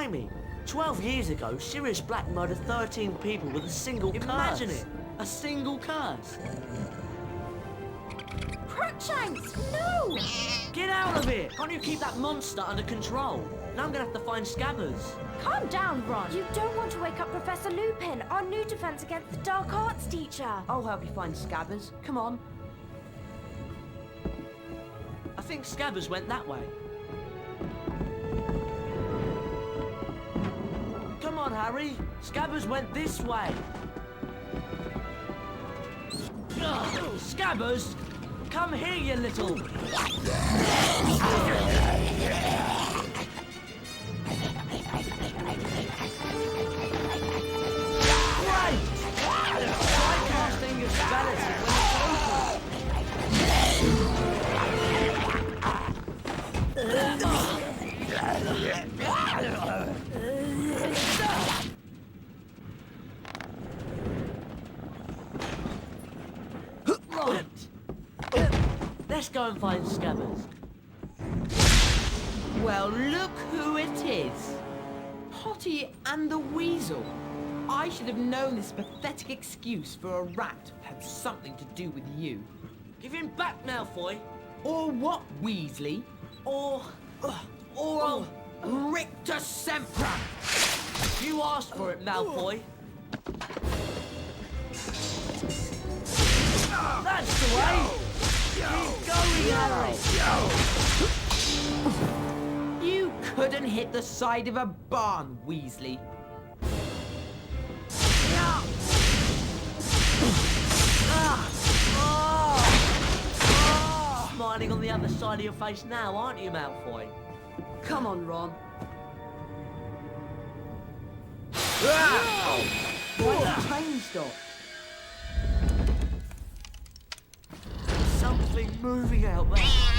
Blimey! 12 years ago, Sirius Black murdered 13 people with a single curse. Imagine it! A single curse! Crookshanks, no! Get out of here! Can't you keep that monster under control? Now I'm gonna have to find Scabbers. Calm down, Ron. You don't want to wake up Professor Lupin, our new defense against the dark arts teacher. I'll help you find Scabbers. Come on. I think Scabbers went that way. Come on, Harry. Scabbers went this way. Ugh, Scabbers! Come here, you little... Great! Try casting your spells when Let's go and find Scabbers. Well, look who it is. Potty and the Weasel. I should have known this pathetic excuse for a rat had something to do with you. Give him back, Malfoy. Or what, Weasley? Or Rictus Semper! you asked for it, Malfoy. That's the way! Keep going, Harry! You couldn't hit the side of a barn, Weasley. Smiling on the other side of your face now, aren't you, Malfoy? Come on, Ron. Why the train stop? Something moving out there.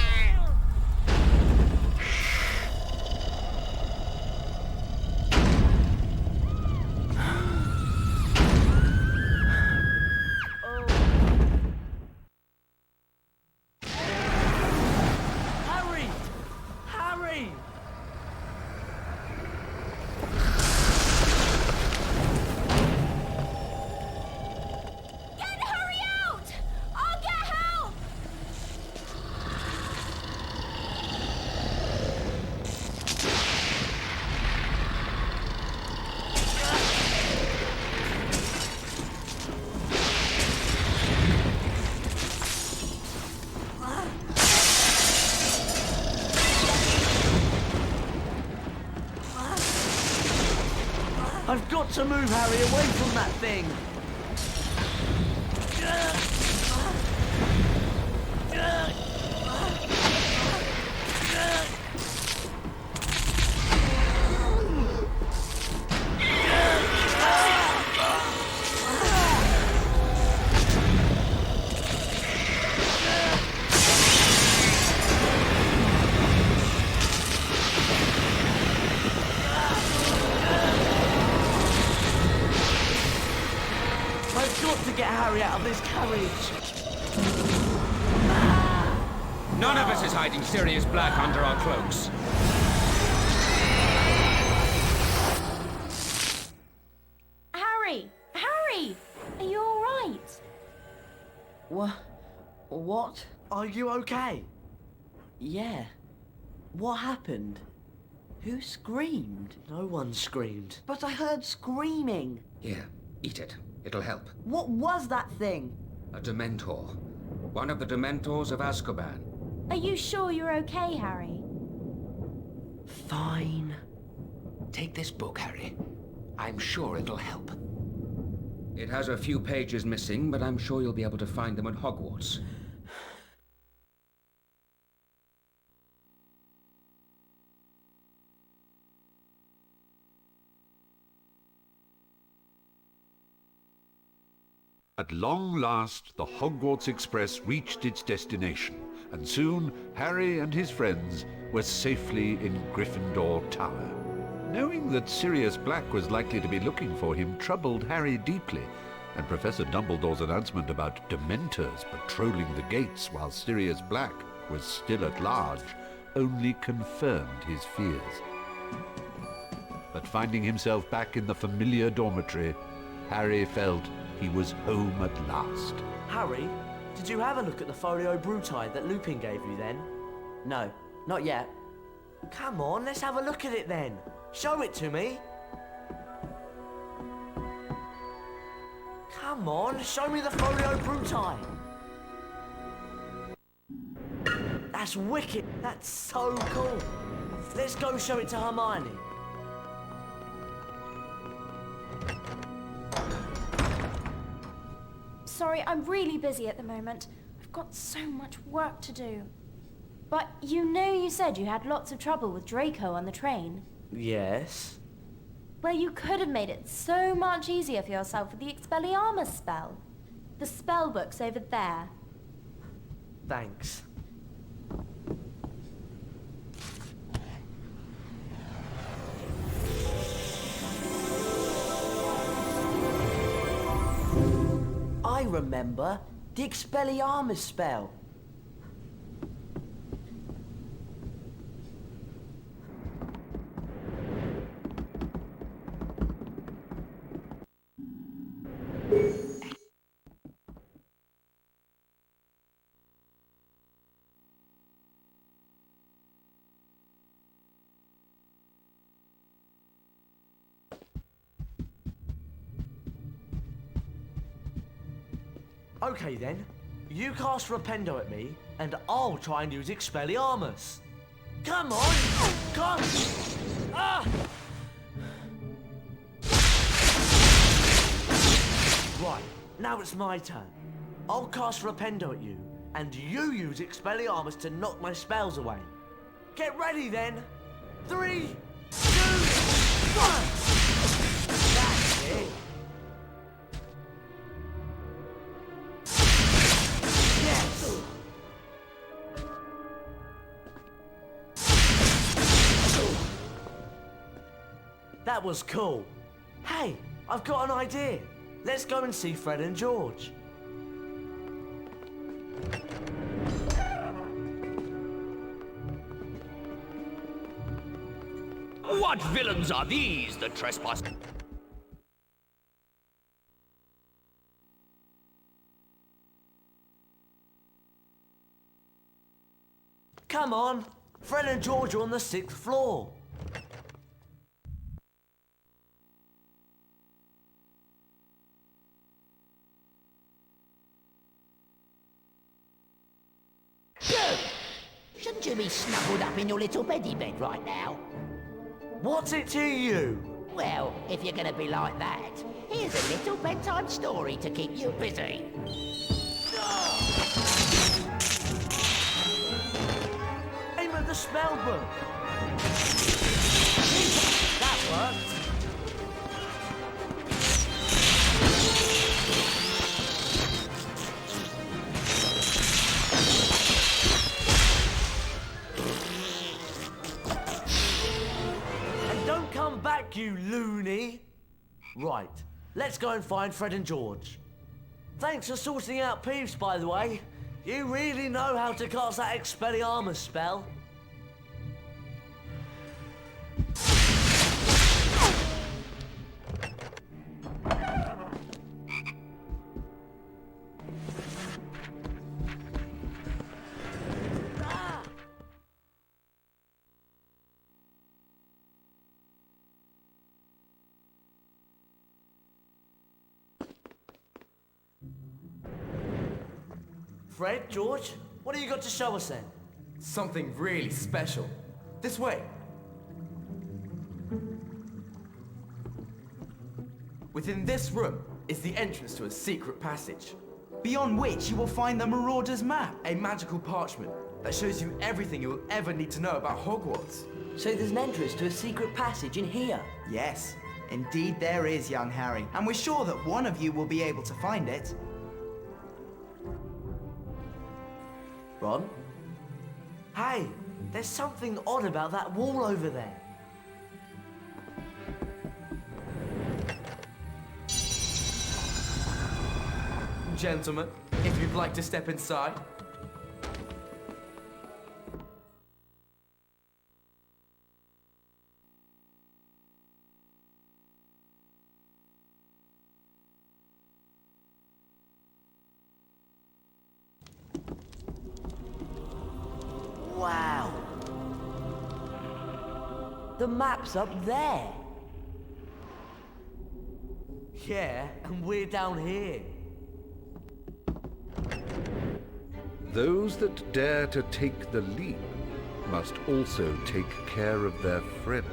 I've got to move Harry away from that thing. I've got to get Harry out of this carriage. None of us is hiding Sirius Black under our cloaks. Harry! Harry! Are you all right? What? Are you okay? Yeah. What happened? Who screamed? No one screamed. But I heard screaming. Here, eat it. It'll help. What was that thing? A Dementor. One of the Dementors of Azkaban. Are you sure you're okay, Harry? Fine. Take this book, Harry. I'm sure it'll help. It has a few pages missing, but I'm sure you'll be able to find them at Hogwarts. At long last, the Hogwarts Express reached its destination, and soon Harry and his friends were safely in Gryffindor Tower. Knowing that Sirius Black was likely to be looking for him troubled Harry deeply, and Professor Dumbledore's announcement about Dementors patrolling the gates while Sirius Black was still at large only confirmed his fears. But finding himself back in the familiar dormitory, Harry felt he was home at last. Harry, did you have a look at the folio bruti that Lupin gave you then? No, not yet. Come on, let's have a look at it then. Show it to me. Come on, show me the folio bruti. That's wicked. That's so cool. Let's go show it to Hermione. Sorry, I'm really busy at the moment. I've got so much work to do. But you said you had lots of trouble with Draco on the train. Yes? Well, you could have made it so much easier for yourself with the Expelliarmus spell. The spell book's over there. Thanks. I remember the Expelliarmus spell. Okay then, you cast Rependo at me, and I'll try and use Expelliarmus. Come on! Come! Ah! Right, now it's my turn. I'll cast Rependo at you, and you use Expelliarmus to knock my spells away. Get ready then! 3, 2, 1! That's it! Yes! That was cool. Hey, I've got an idea. Let's go and see Fred and George. What villains are these that trespass? Come on, Fred and George are on the 6th floor. Shouldn't you be snuggled up in your little beddy bed right now? What's it to you? Well, if you're gonna be like that, here's a little bedtime story to keep you busy. Aim at the spell book. That worked. And don't come back, you loony. Right, let's go and find Fred and George. Thanks for sorting out Peeves, by the way. You really know how to cast that Expelliarmus spell. Fred, George, what have you got to show us then? Something really special. This way. Within this room is the entrance to a secret passage, beyond which you will find the Marauder's Map, a magical parchment that shows you everything you will ever need to know about Hogwarts. So there's an entrance to a secret passage in here? Yes, indeed there is, young Harry, and we're sure that one of you will be able to find it. Ron? Hey, there's something odd about that wall over there. Gentlemen, if you'd like to step inside. The map's up there. Yeah, and we're down here. Those that dare to take the leap must also take care of their friends.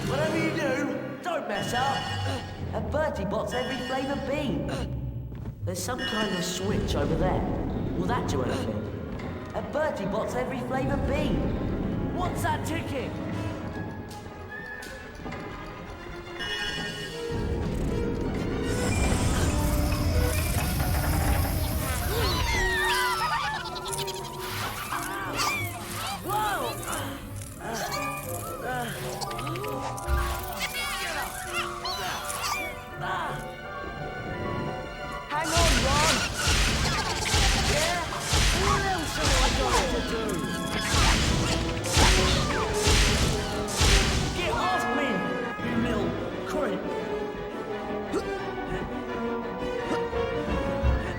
Whatever you do, don't mess up. A Bertie bots every flavour bean. There's some kind of switch over there. Will that do anything? A Bertie bots every flavour bean. What's that ticking? Hang on, Ron! Yeah? What else am I going to do? Get off me, you little creep!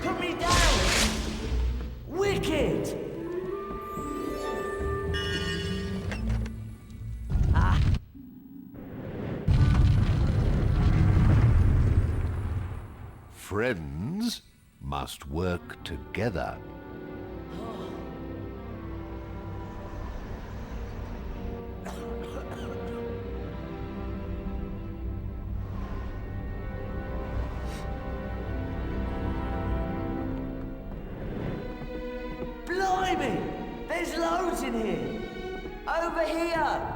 Put me down! Wicked! Friends must work together. Blimey! There's loads in here! Over here!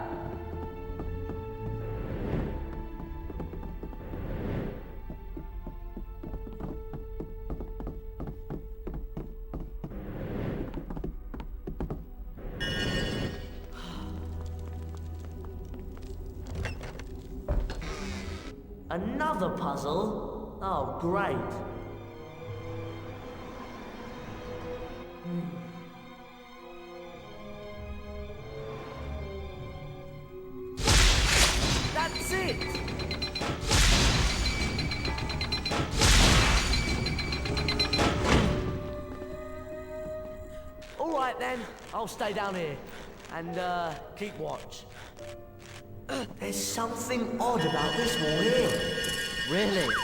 Another puzzle? Oh, great. That's it! All right then, I'll stay down here and keep watch. There's something odd about this wall here. Really?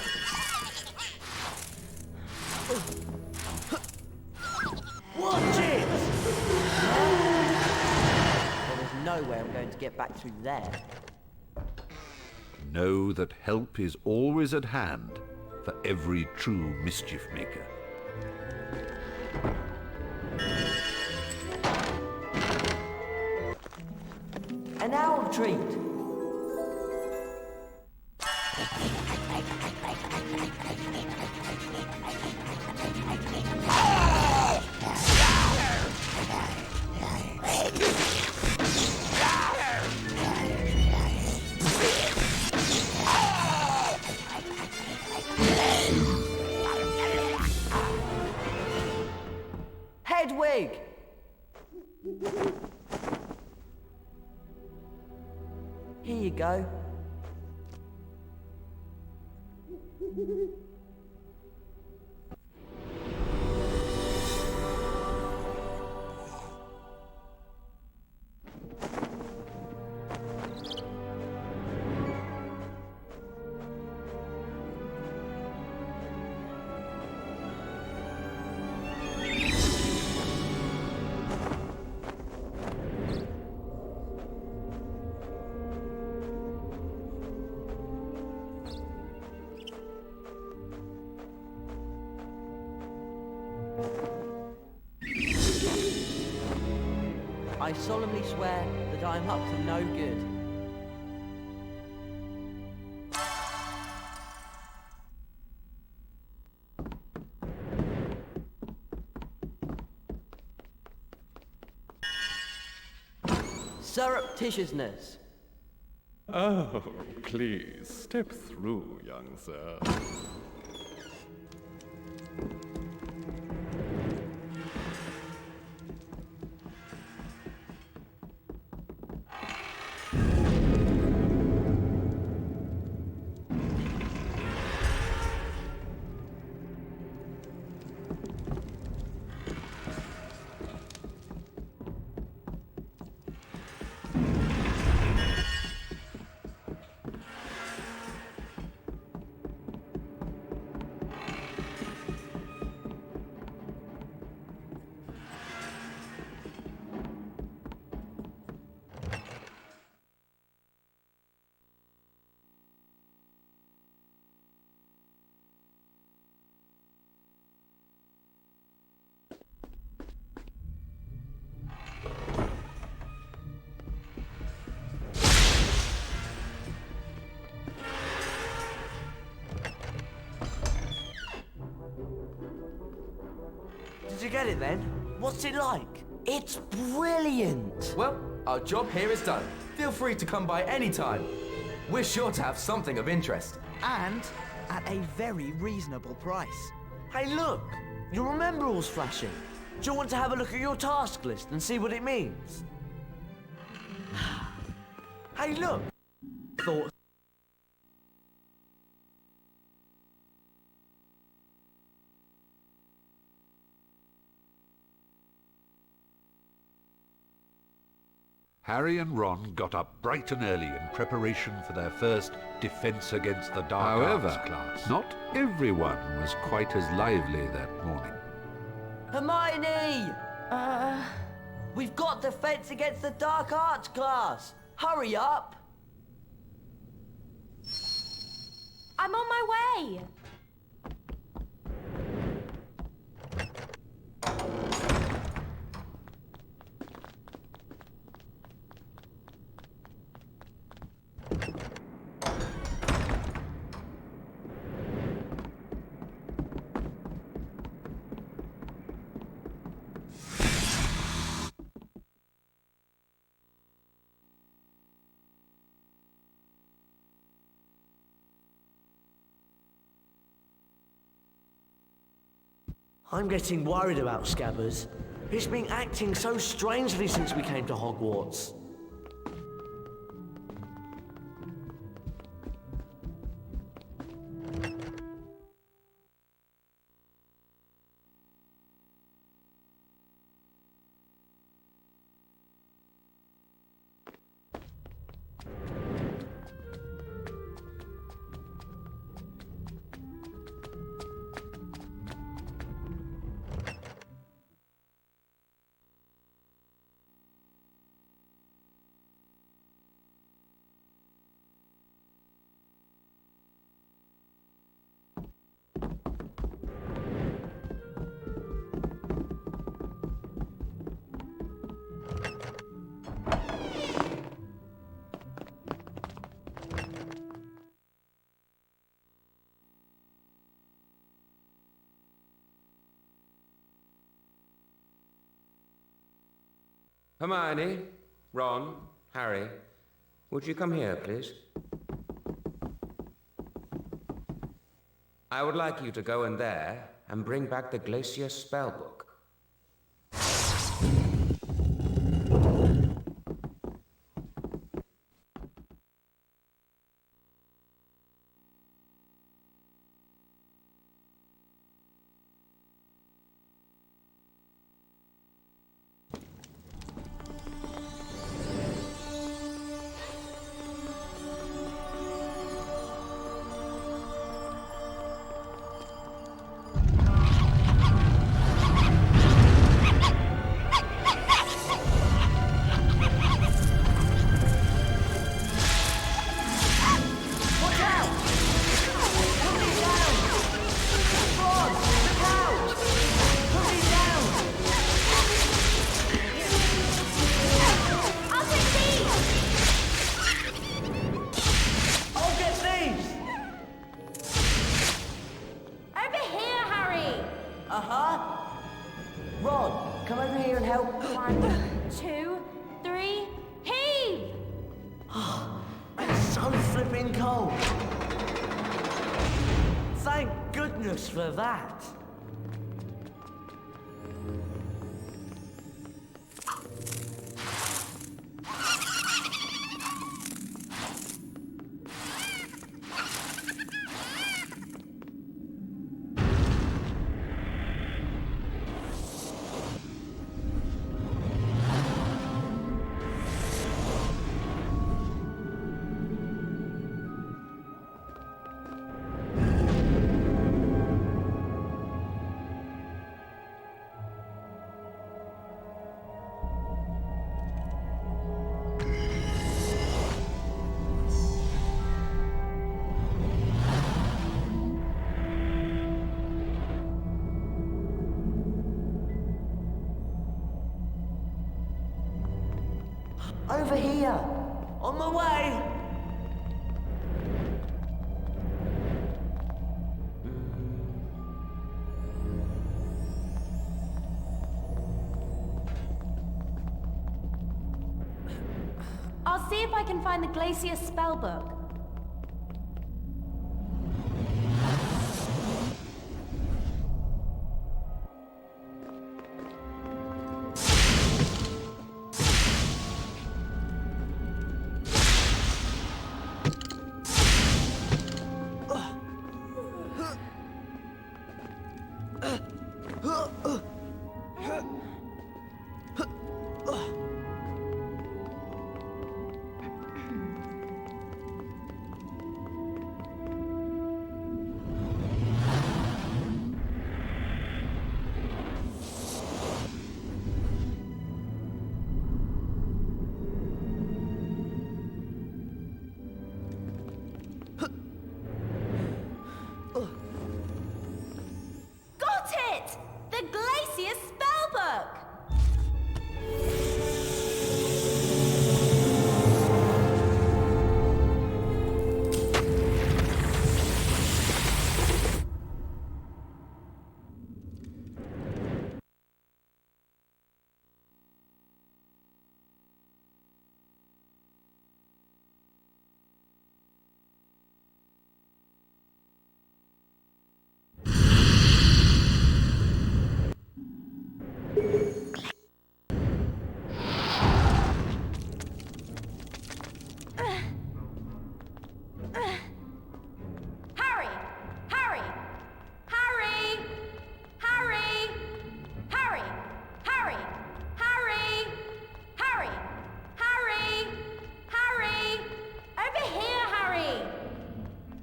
Watch it! Well, there's no way I'm going to get back through there. Know that help is always at hand for every true mischief maker. An owl treat. Hedwig! Here you go. I solemnly swear that I am up to no good. Surreptitiousness. Oh, please, step through, young sir. Did you get it then? What's it like? It's brilliant! Well, our job here is done. Feel free to come by any time. We're sure to have something of interest. And at a very reasonable price. Hey, look! Your remember all's flashing. Do you want to have a look at your task list and see what it means? Hey, look! Thoughts? Harry and Ron got up bright and early in preparation for their first Defense Against the Dark Arts class. Not everyone was quite as lively that morning. Hermione! We've got Defense Against the Dark Arts class! Hurry up! I'm on my way! I'm getting worried about Scabbers. He's been acting so strangely since we came to Hogwarts. Hermione, Ron, Harry, would you come here, please? I would like you to go in there and bring back the Glacier spellbook. Ron, come over here and help. 1, 2, 3, heave! It's so flipping cold. Thank goodness for that. Over here. On my way. I'll see if I can find the Glacier spellbook. Got it! The Glacier spellbook! Harry! Harry! Harry! Harry! Harry! Harry! Harry! Harry! Harry! Harry! Over here, Harry!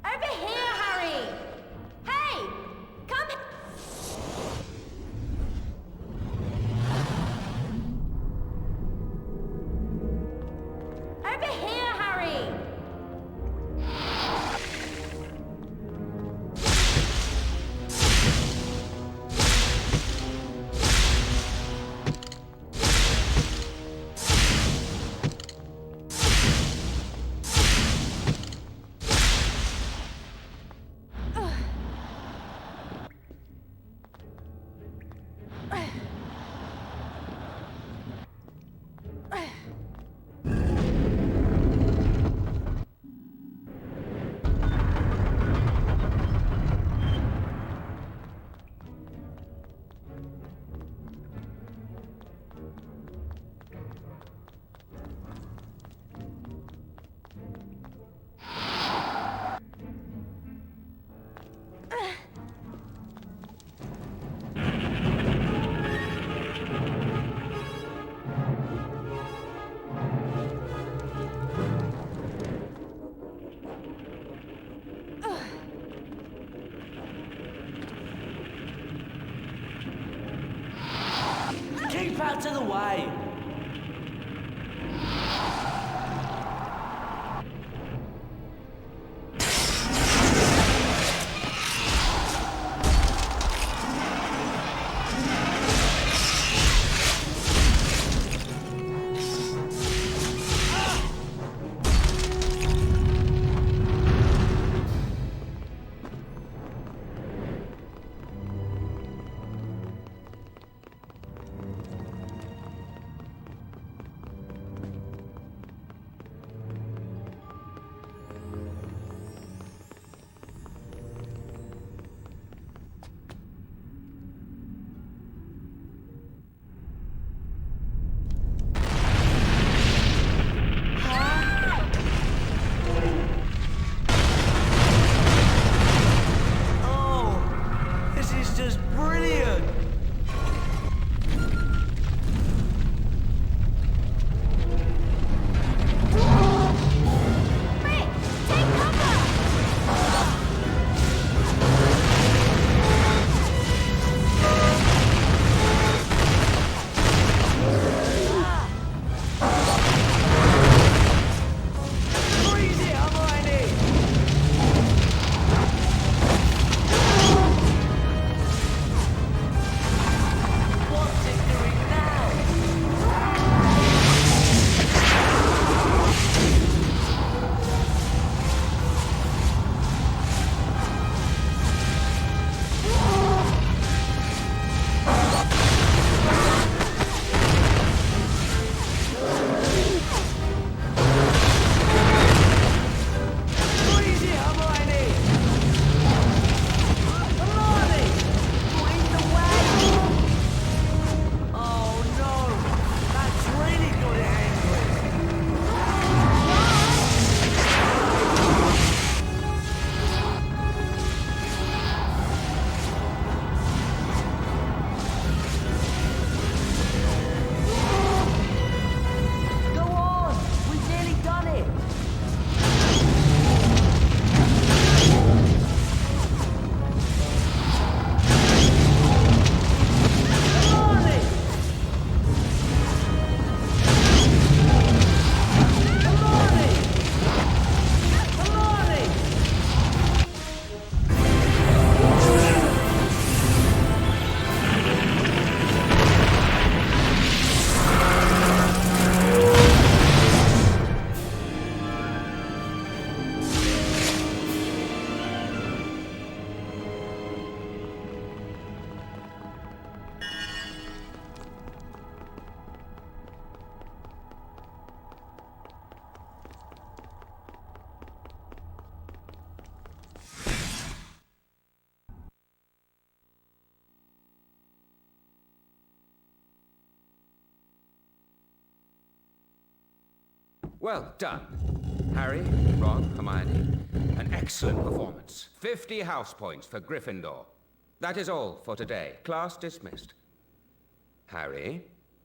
Over here, Harry! Hey! Come here! Over here, Harry! Keep out of the way! Well done. Harry, Ron, Hermione, an excellent performance. 50 house points for Gryffindor. That is all for today. Class dismissed. Harry?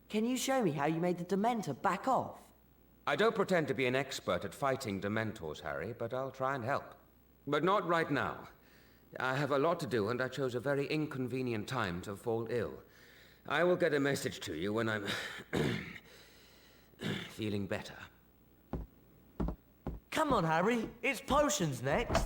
Can you show me how you made the Dementor back off? I don't pretend to be an expert at fighting Dementors, Harry, but I'll try and help. But not right now. I have a lot to do, and I chose a very inconvenient time to fall ill. I will get a message to you when I'm feeling better. Come on, Harry. It's potions next.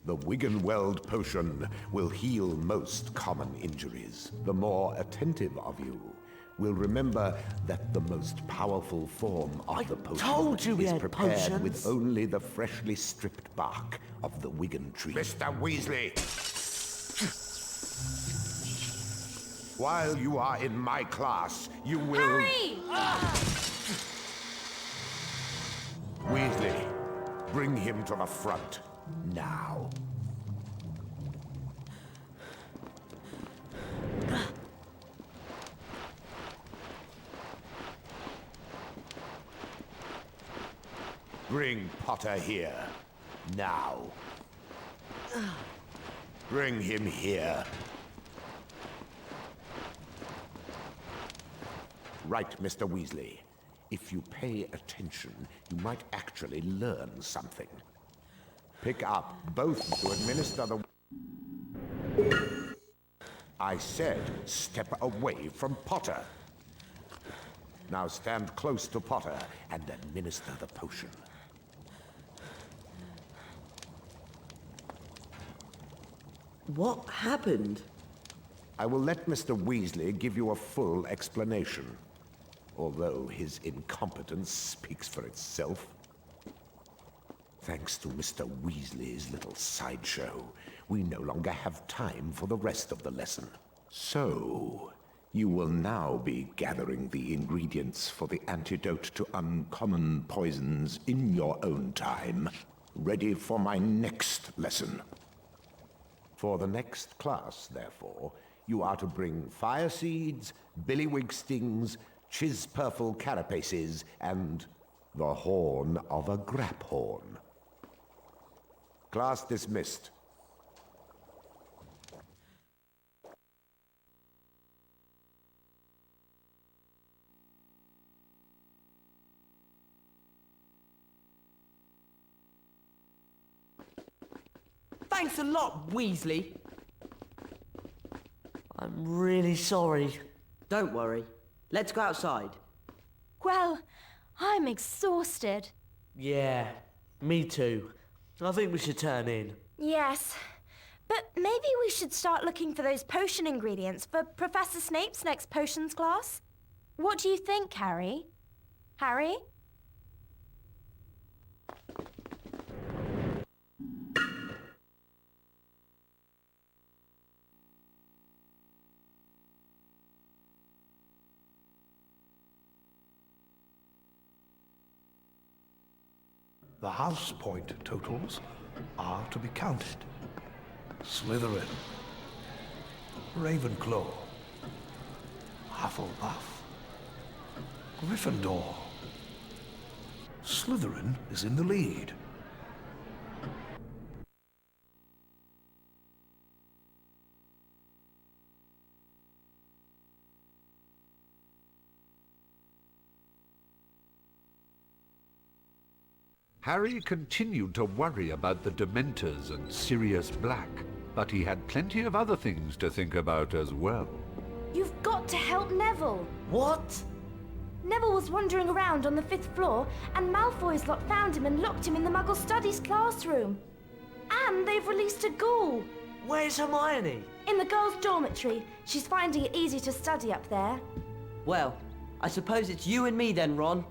The Wiggenweld potion will heal most common injuries. The more attentive of you will remember that the most powerful form of the potion told you we is had prepared potions. with only the freshly stripped bark of the Wiggen tree. Mr. Weasley! While you are in my class, you will... Harry! Weasley, bring him to the front. Now. Bring Potter here. Now. Bring him here. Right, Mr. Weasley. If you pay attention, you might actually learn something. Pick up both to administer the... I said step away from Potter. Now stand close to Potter and administer the potion. What happened? I will let Mr. Weasley give you a full explanation, although his incompetence speaks for itself. Thanks to Mr. Weasley's little sideshow, we no longer have time for the rest of the lesson. So, you will now be gathering the ingredients for the antidote to uncommon poisons in your own time, ready for my next lesson. For the next class, therefore, you are to bring fire seeds, billywig stings, chispurple carapaces, and the horn of a graphorn. Class dismissed. Thanks a lot, Weasley. I'm really sorry. Don't worry. Let's go outside. Well, I'm exhausted. Yeah, me too. I think we should turn in. Yes. But maybe we should start looking for those potion ingredients for Professor Snape's next potions class. What do you think, Harry? Harry? The house point totals are to be counted. Slytherin, Ravenclaw, Hufflepuff, Gryffindor. Slytherin is in the lead. Harry continued to worry about the Dementors and Sirius Black, but he had plenty of other things to think about as well. You've got to help Neville. What? Neville was wandering around on the 5th floor, and Malfoy's lot found him and locked him in the Muggle Studies classroom. And they've released a ghoul. Where's Hermione? In the girls' dormitory. She's finding it easy to study up there. Well, I suppose it's you and me then, Ron.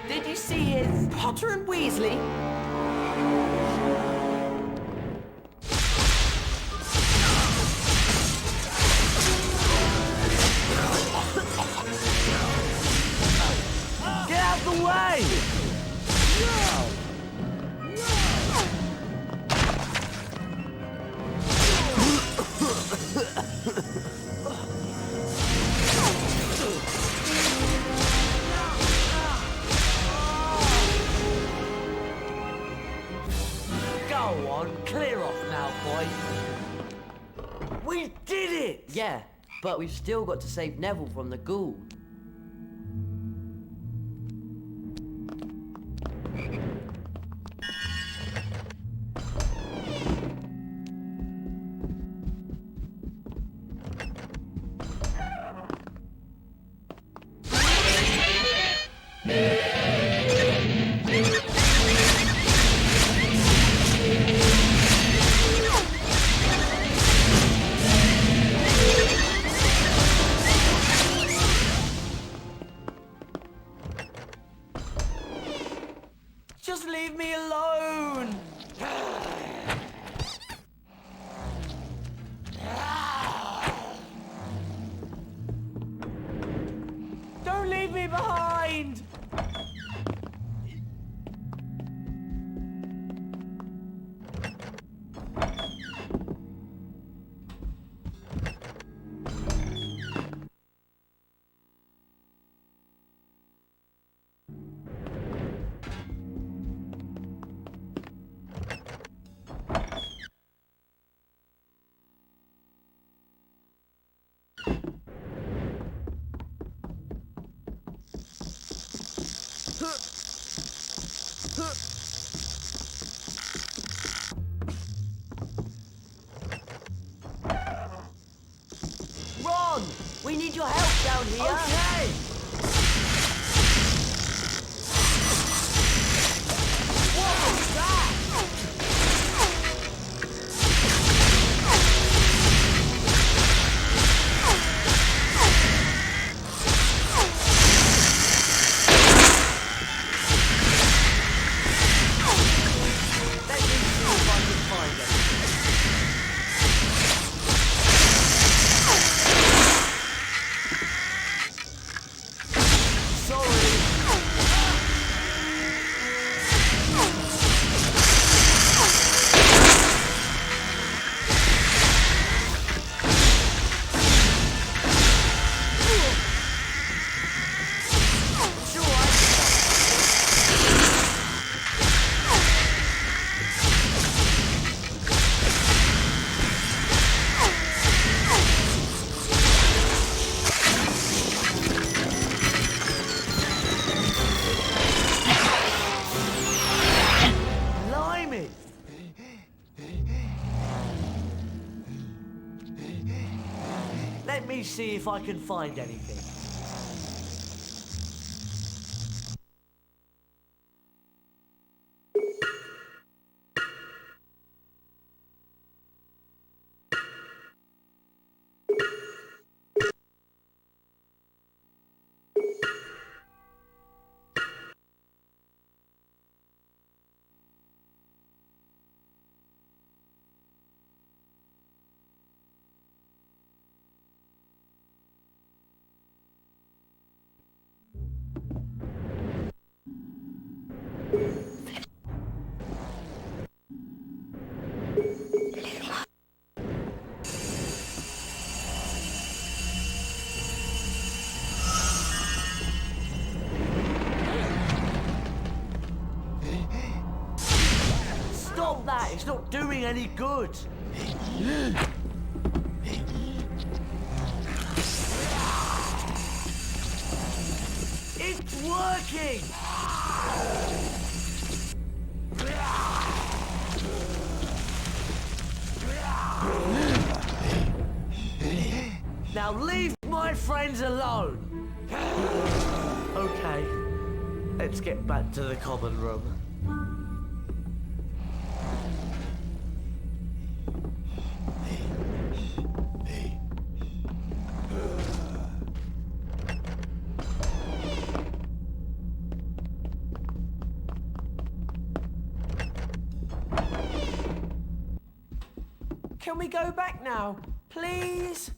Did you see his Potter and Weasley? Get out of the way! Go on, clear off now, boy. We did it! Yeah, but we've still got to save Neville from the ghoul. Just leave me alone! Don't leave me behind! Ron! We need your help down here! Okay! What was that? Let me see if I can find it. me see if I can find anything. Stop that! It's not doing any good! It's working! Now leave my friends alone! Okay, let's get back to the common room. Can we go back now, please?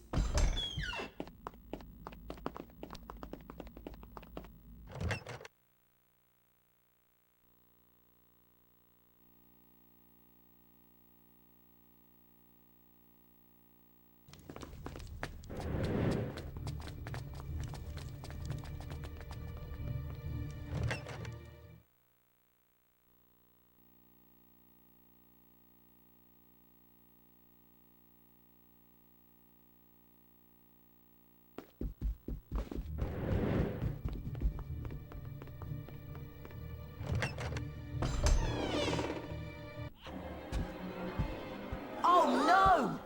Oh no!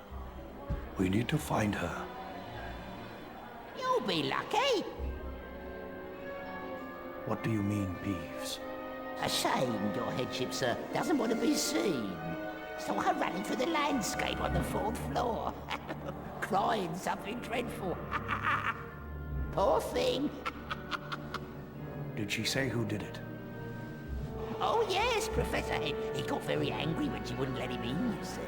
We need to find her. You'll be lucky. What do you mean, Peeves? A shame your headship, sir, doesn't want to be seen. So I'm running through the landscape on the 4th floor. Crying something dreadful. Poor thing. Did she say who did it? Oh yes, Professor Head. He got very angry when she wouldn't let him in, you see.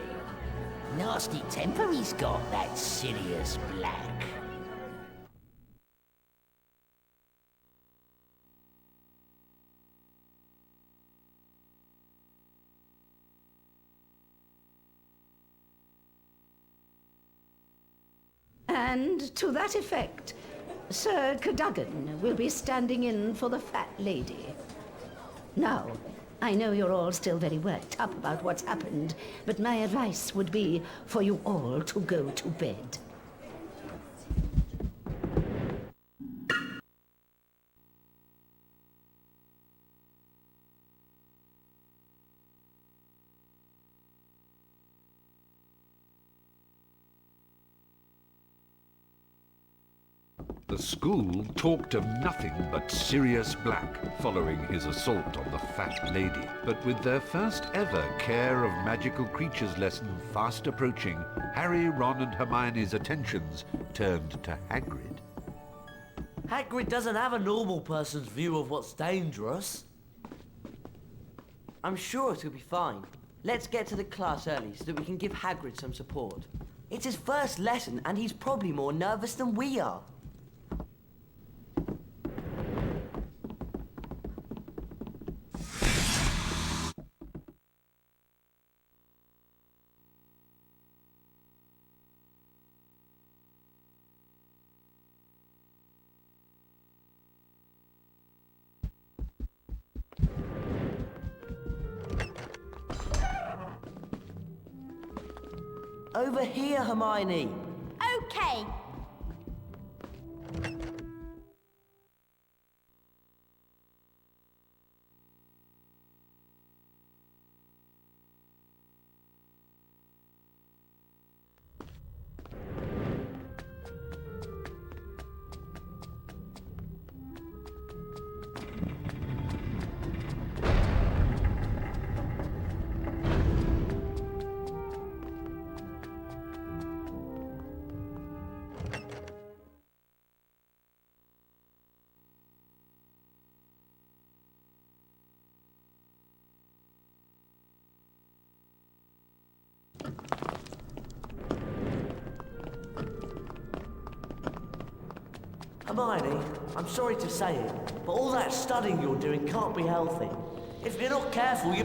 Nasty temper he's got, that Sirius Black. And to that effect, Sir Cadogan will be standing in for the fat lady. Now, I know you're all still very worked up about what's happened, but my advice would be for you all to go to bed. The school talked of nothing but Sirius Black following his assault on the fat lady. But with their first ever Care of Magical Creatures lesson fast approaching, Harry, Ron and Hermione's attentions turned to Hagrid. Hagrid doesn't have a normal person's view of what's dangerous. I'm sure it'll be fine. Let's get to the class early so that we can give Hagrid some support. It's his first lesson and he's probably more nervous than we are. Over here, Hermione. Okay. Hermione, I'm sorry to say it, but all that studying you're doing can't be healthy. If you're not careful, you...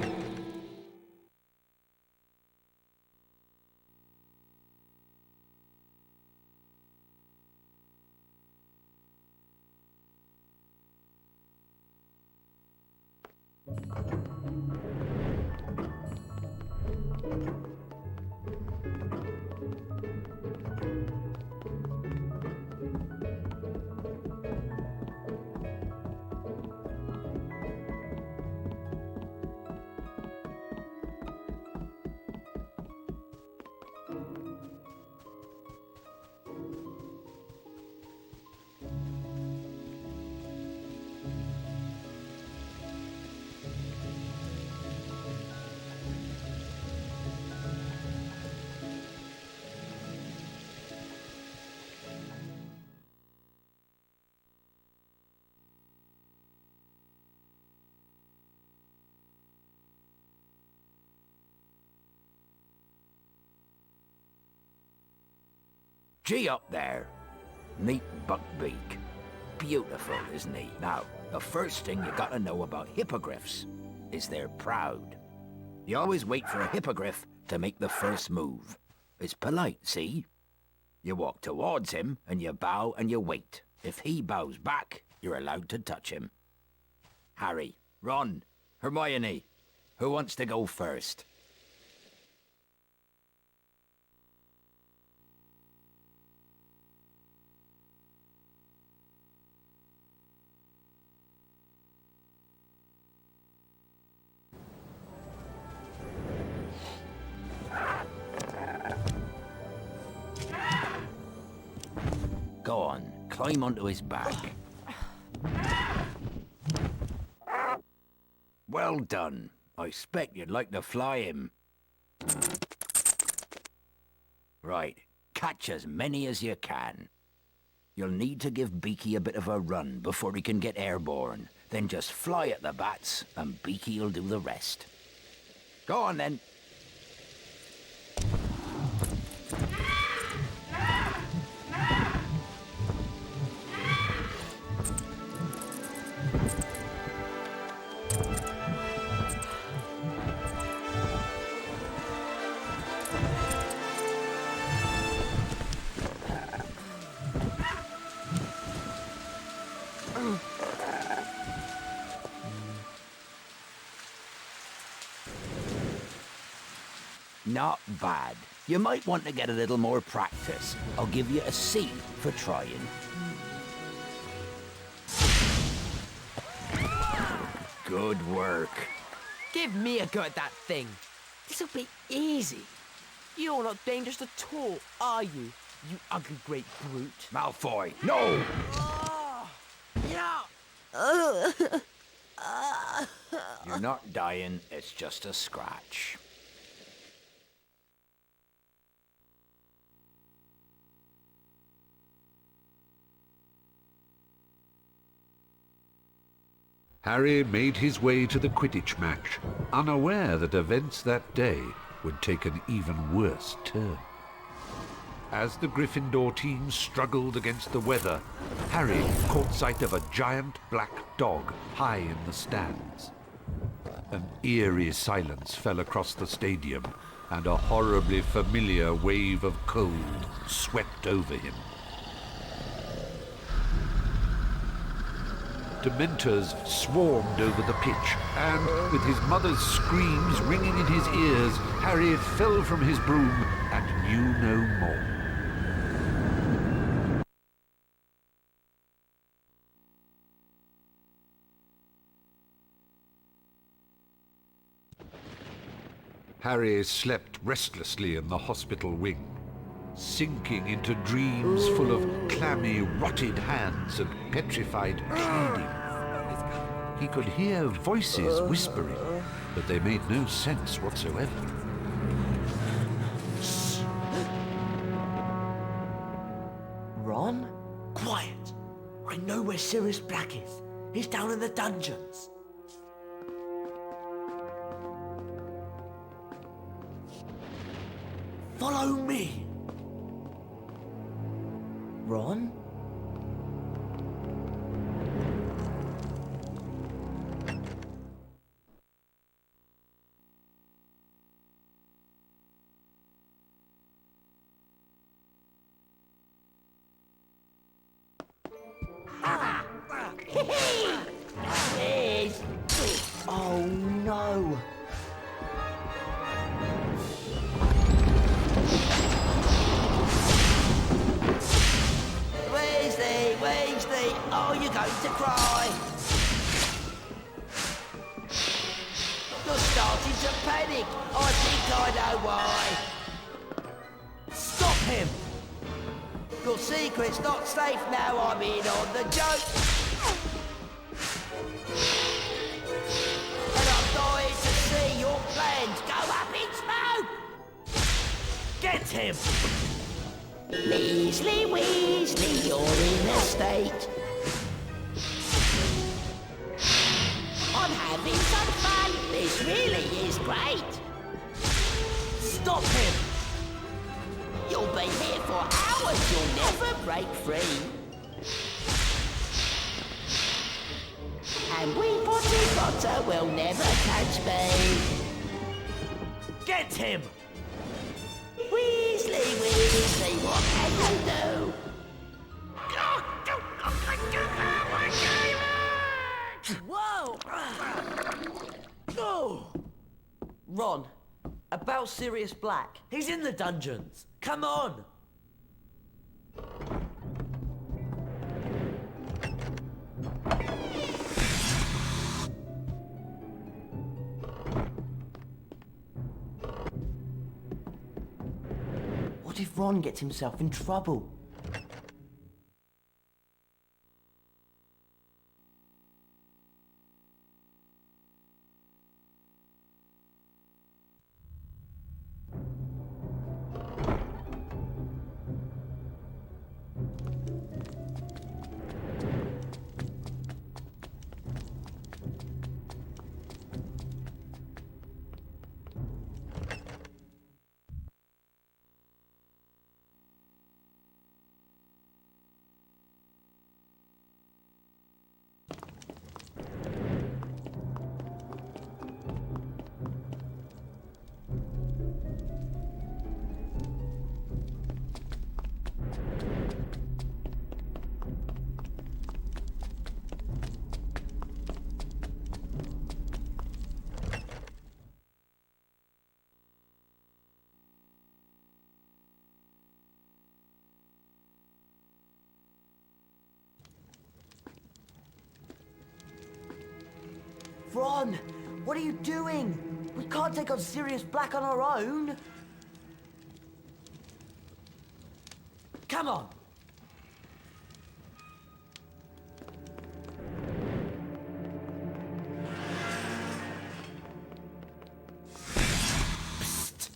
Gee up there. Neat buckbeak. Beautiful, isn't he? Now, the first thing you gotta know about hippogriffs is they're proud. You always wait for a hippogriff to make the first move. It's polite, see? You walk towards him, and you bow and you wait. If he bows back, you're allowed to touch him. Harry, Ron, Hermione, who wants to go first? Go on, climb onto his back. Well done. I expect you'd like to fly him. Right, catch as many as you can. You'll need to give Beaky a bit of a run before he can get airborne. Then just fly at the bats, and Beaky'll do the rest. Go on, then. Not bad. You might want to get a little more practice. I'll give you a C for trying. Good work. Give me a go at that thing. This'll be easy. You're not dangerous at all, are you? You ugly great brute. Malfoy, no! You're not dying, it's just a scratch. Harry made his way to the Quidditch match, unaware that events that day would take an even worse turn. As the Gryffindor team struggled against the weather, Harry caught sight of a giant black dog high in the stands. An eerie silence fell across the stadium, and a horribly familiar wave of cold swept over him. Dementors swarmed over the pitch, and with his mother's screams ringing in his ears, Harry fell from his broom and knew no more. Harry slept restlessly in the hospital wing, sinking into dreams full of clammy, rotted hands and petrified pleading. He could hear voices whispering, but they made no sense whatsoever. Ron? Quiet! I know where Sirius Black is. He's down in the dungeons. Follow me! Ron? going to cry. You're starting to panic. I think I know why. Stop him! Your secret's not safe now. I'm in on the joke. And I'm dying to see your plans go up in smoke. Get him! Weasley, Weasley, you're in a state. I'm having some fun. This really is great. Stop him! You'll be here for hours. You'll never break free. And we Potty Potter will never catch me. Get him! Weasley, Weasley, what can you do? Whoa! Oh! Ron, about Sirius Black. He's in the dungeons. Come on! What if Ron gets himself in trouble? Ron, what are you doing? We can't take on Sirius Black on our own. Come on! Psst!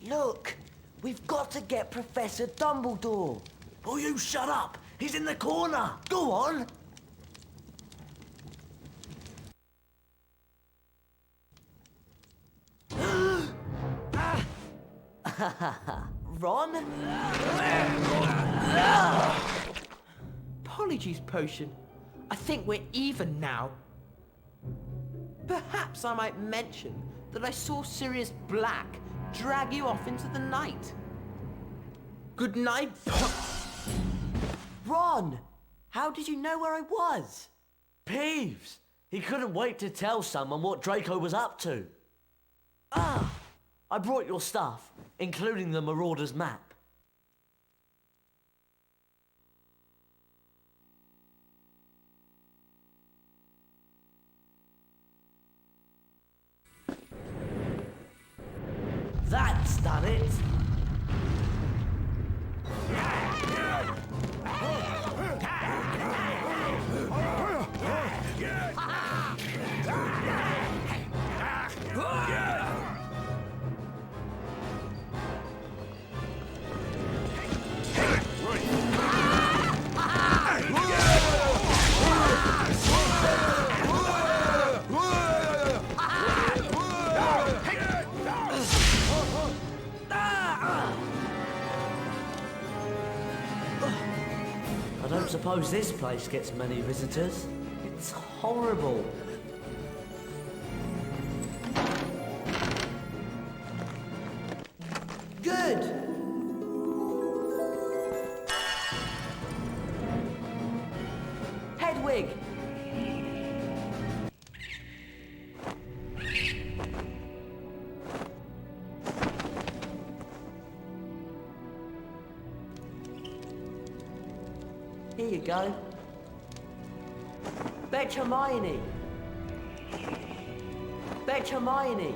Look! We've got to get Professor Dumbledore. Oh, you shut up! He's in the corner! Go on! Ron? Apologies, Potion. I think we're even now. Perhaps I might mention that I saw Sirius Black drag you off into the night. Good night, Ron! How did you know where I was? Peeves! He couldn't wait to tell someone what Draco was up to. Ah! I brought your stuff, including the Marauder's map. That's done it! I don't suppose this place gets many visitors. It's horrible. Good! Hedwig! Here you go. Fetch Hermione! Fetch Hermione!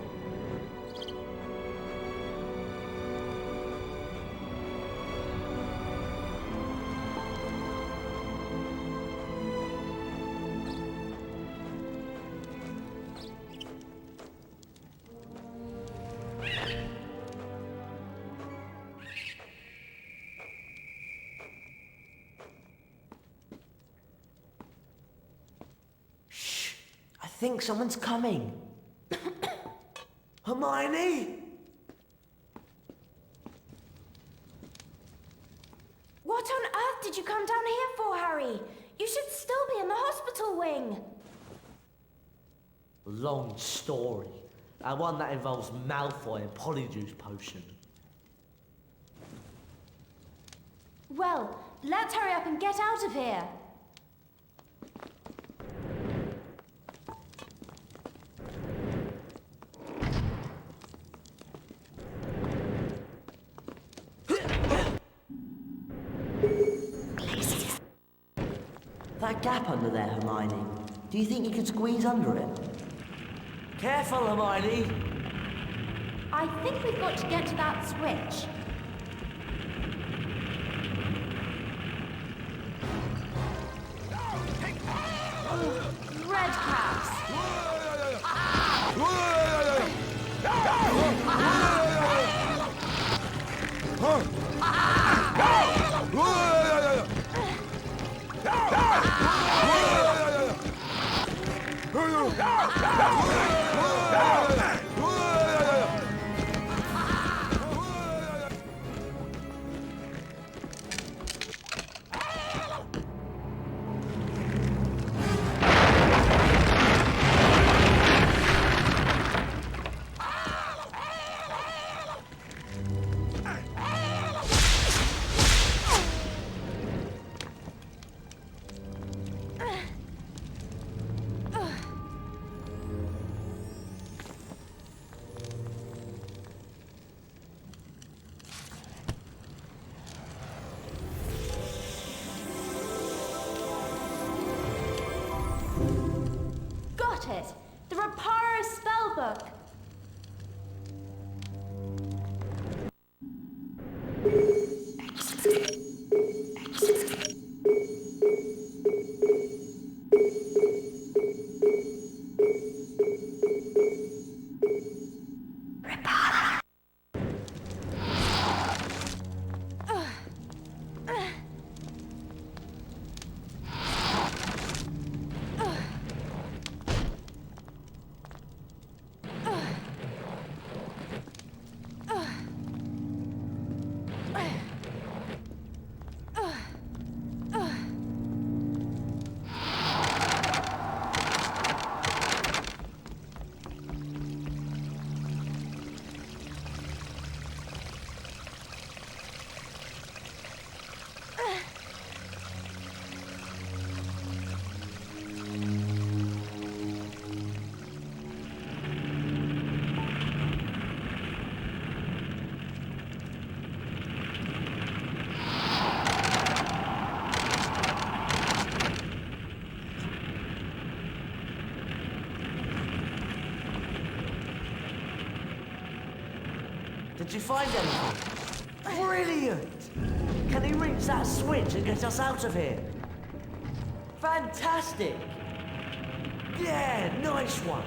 I think someone's coming. Hermione? What on earth did you come down here for, Harry? You should still be in the hospital wing. Long story. And one that involves Malfoy and Polyjuice Potion. Well, let's hurry up and get out of here. That gap under there, Hermione. Do you think you could squeeze under it? Careful, Hermione! I think we've got to get to that switch. Red caps! Got it! The Reparo spellbook! Did you find anything? Brilliant! Can he reach that switch and get us out of here? Fantastic! Yeah, nice one!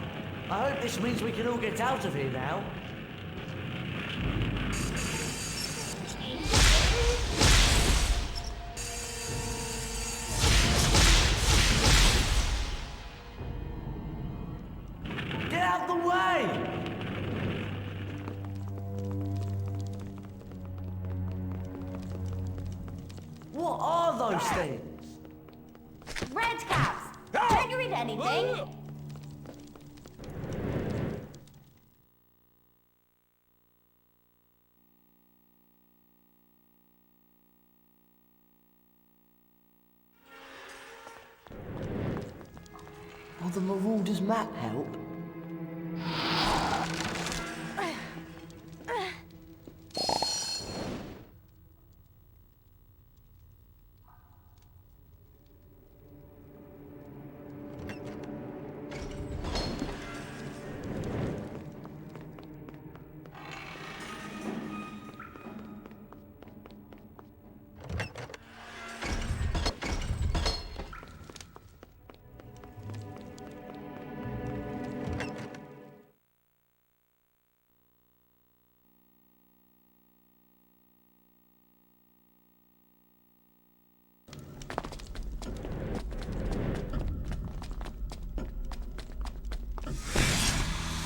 I hope this means we can all get out of here now. Get out the way! What are those things? Red caps! Don't you read anything? Will the Marauder's map help?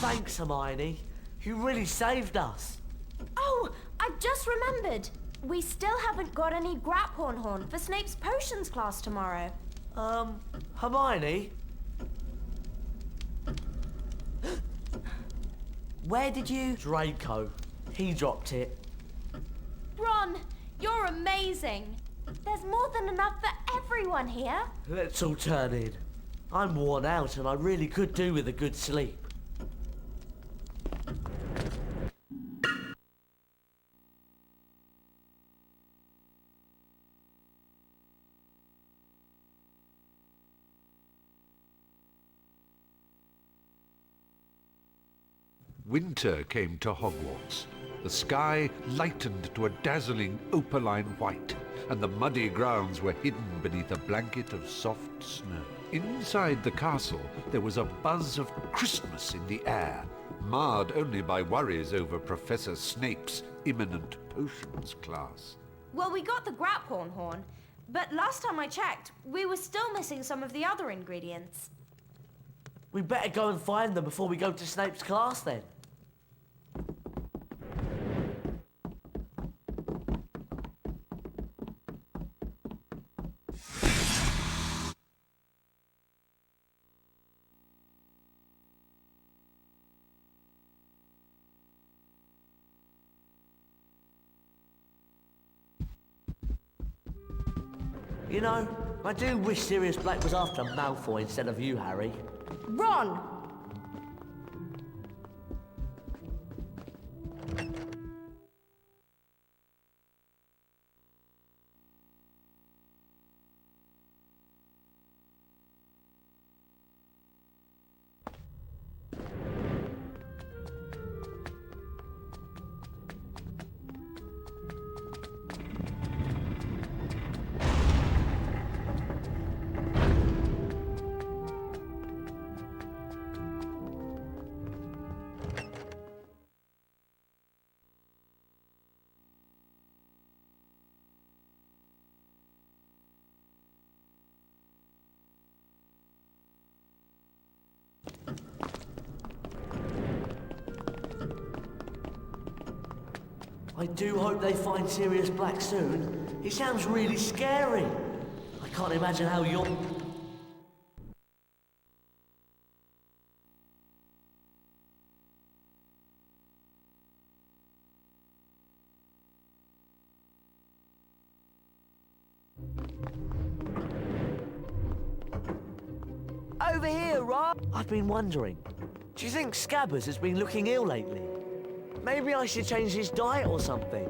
Thanks, Hermione. You really saved us. Oh, I've just remembered. We still haven't got any Graphorn Horn for Snape's potions class tomorrow. Hermione? Where did you... Draco. He dropped it. Ron, you're amazing. There's more than enough for everyone here. Let's all turn in. I'm worn out and I really could do with a good sleep. Winter came to Hogwarts. The sky lightened to a dazzling opaline white, and the muddy grounds were hidden beneath a blanket of soft snow. Inside the castle, there was a buzz of Christmas in the air, marred only by worries over Professor Snape's imminent potions class. Well, we got the Graphorn Horn, but last time I checked, we were still missing some of the other ingredients. We better go and find them before we go to Snape's class then. You know, I do wish Sirius Black was after Malfoy instead of you, Harry. Ron! I do hope they find Sirius Black soon. He sounds really scary. I can't imagine how you're... Over here, Rob! I've been wondering, do you think Scabbers has been looking ill lately? Maybe I should change his diet or something.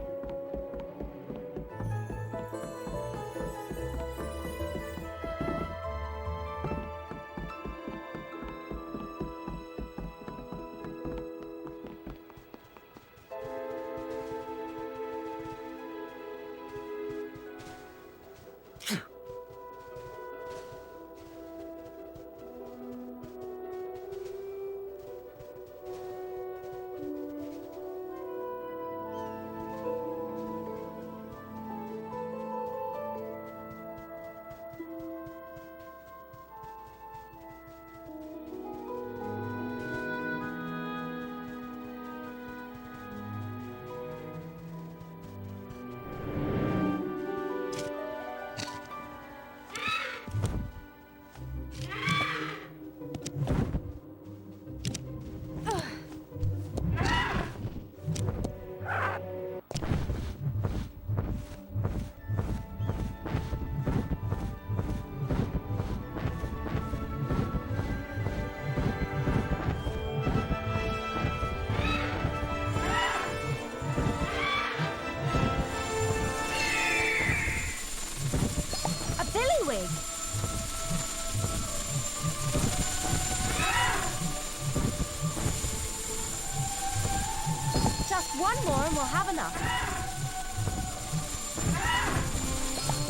Just one more and we'll have enough.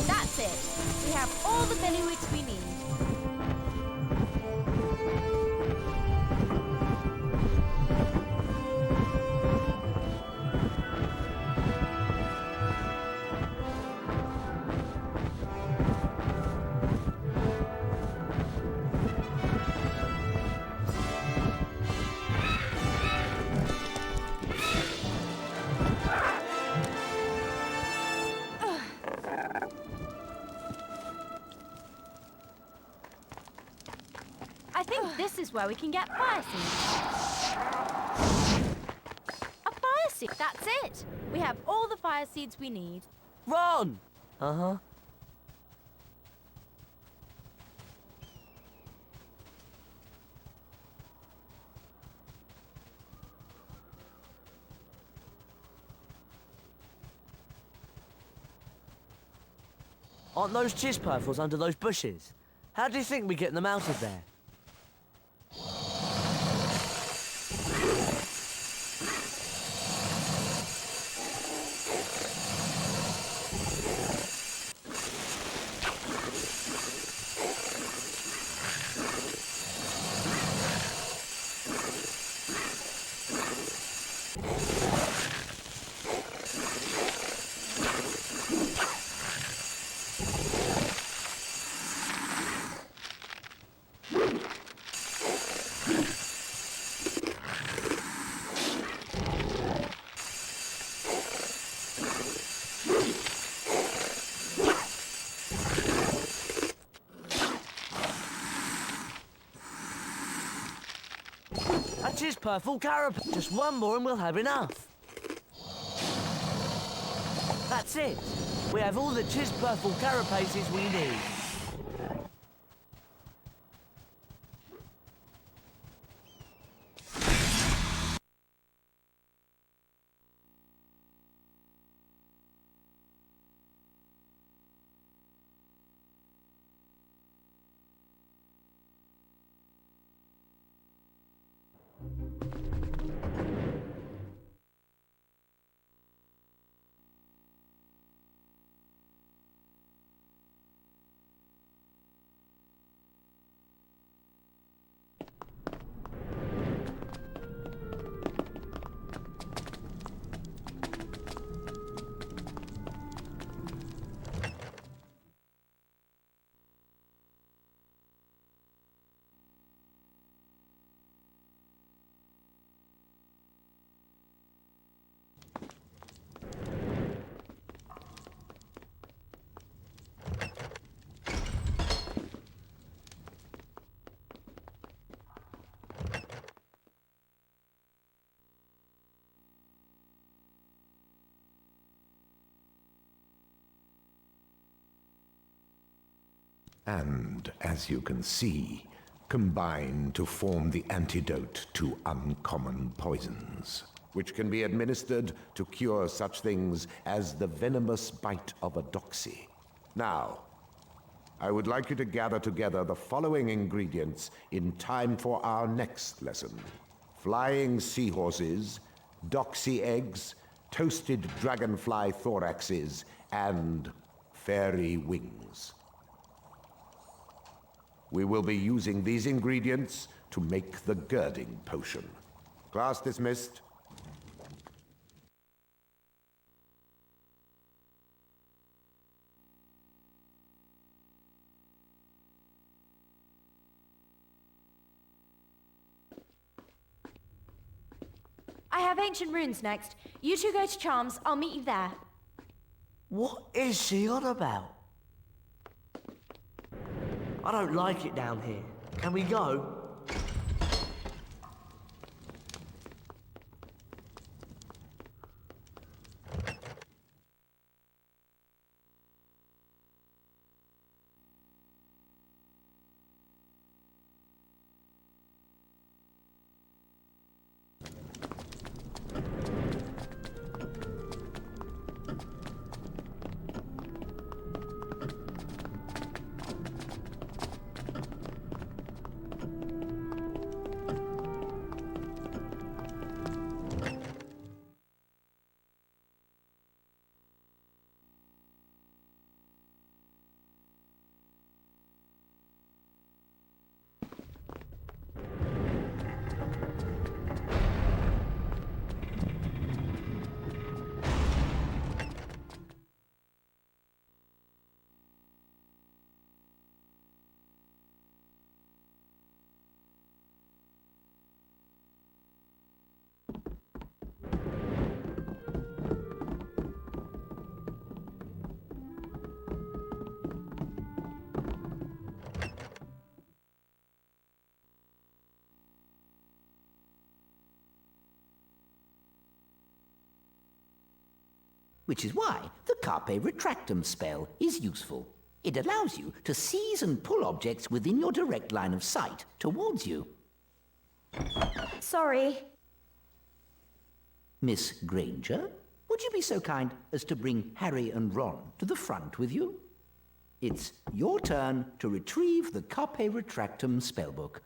That's it. We have all the Billywigs we need. This is where we can get fire seeds. A fire seed, that's it. We have all the fire seeds we need. Ron! Uh-huh. Aren't those chisperfles under those bushes? How do you think we're getting them out of there? A chisperfle carapace. Just one more and we'll have enough. That's it. We have all the chisperfle carapaces we need. And, as you can see, combine to form the antidote to uncommon poisons, which can be administered to cure such things as the venomous bite of a doxy. Now, I would like you to gather together the following ingredients in time for our next lesson. Flying seahorses, doxy eggs, toasted dragonfly thoraxes, and fairy wings. We will be using these ingredients to make the girding potion. Class dismissed. I have ancient runes next. You two go to Charms, I'll meet you there. What is she on about? I don't like it down here. Can we go? which is why the carpe retractum spell is useful. It allows you to seize and pull objects within your direct line of sight towards you. Sorry. Miss Granger, would you be so kind as to bring Harry and Ron to the front with you? It's your turn to retrieve the carpe retractum spellbook.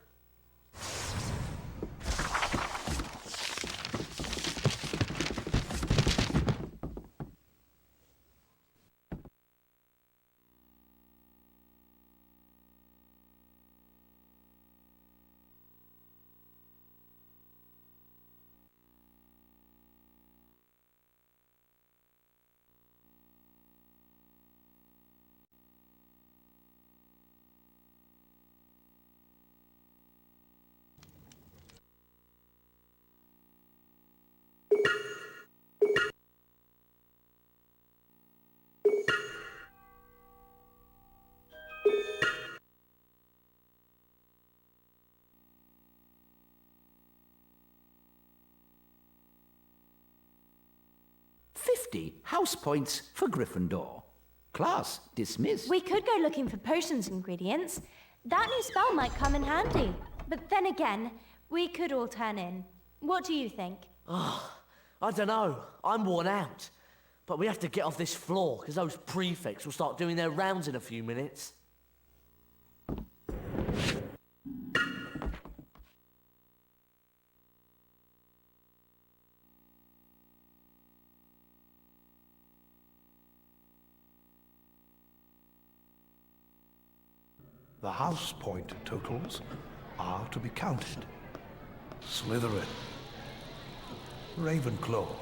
House points for Gryffindor. Class dismissed. We could go looking for potions ingredients. That new spell might come in handy. But then again, we could all turn in. What do you think? Oh, I don't know. I'm worn out. But we have to get off this floor, because those prefects will start doing their rounds in a few minutes. The house point totals are to be counted. Slytherin, Ravenclaw,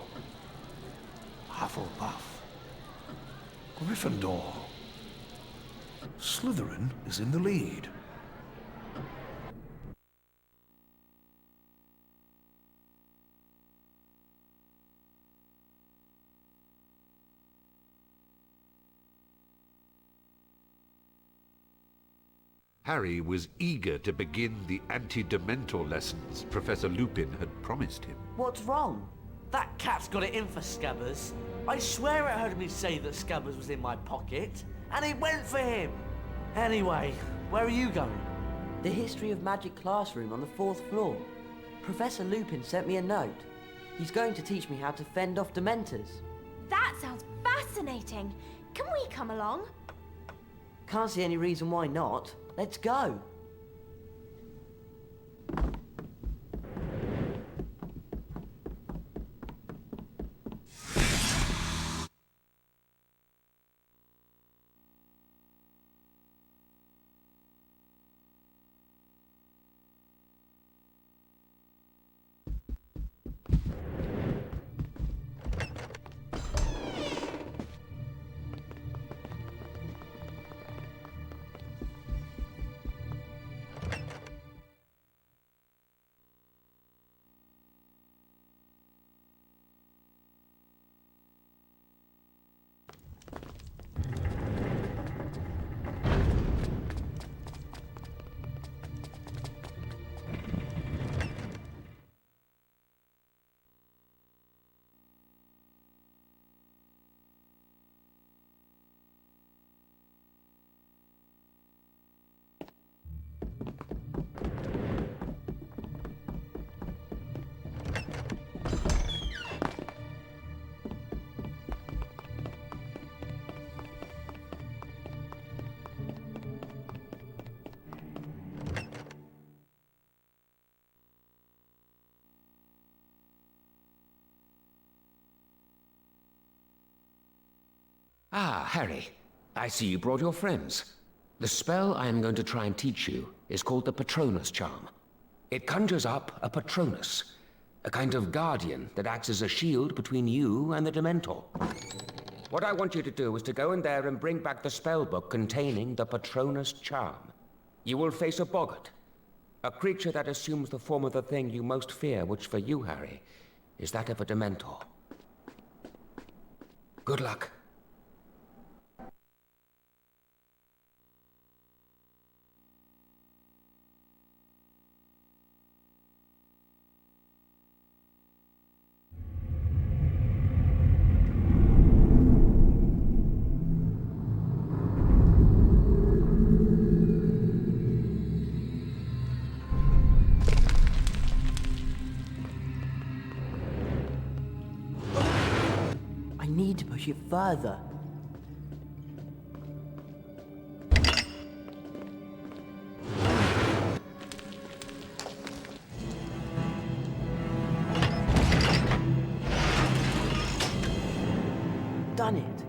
Hufflepuff, Gryffindor. Slytherin is in the lead. Harry was eager to begin the anti-Dementor lessons Professor Lupin had promised him. What's wrong? That cat's got it in for Scabbers. I swear it heard me say that Scabbers was in my pocket, and it went for him. Anyway, where are you going? The History of Magic classroom on the 4th floor. Professor Lupin sent me a note. He's going to teach me how to fend off Dementors. That sounds fascinating. Can we come along? Can't see any reason why not. Let's go. Ah, Harry. I see you brought your friends. The spell I am going to try and teach you is called the Patronus Charm. It conjures up a Patronus, a kind of guardian that acts as a shield between you and the Dementor. What I want you to do is to go in there and bring back the spellbook containing the Patronus Charm. You will face a boggart, a creature that assumes the form of the thing you most fear, which for you, Harry, is that of a Dementor. Good luck. it further. Done it.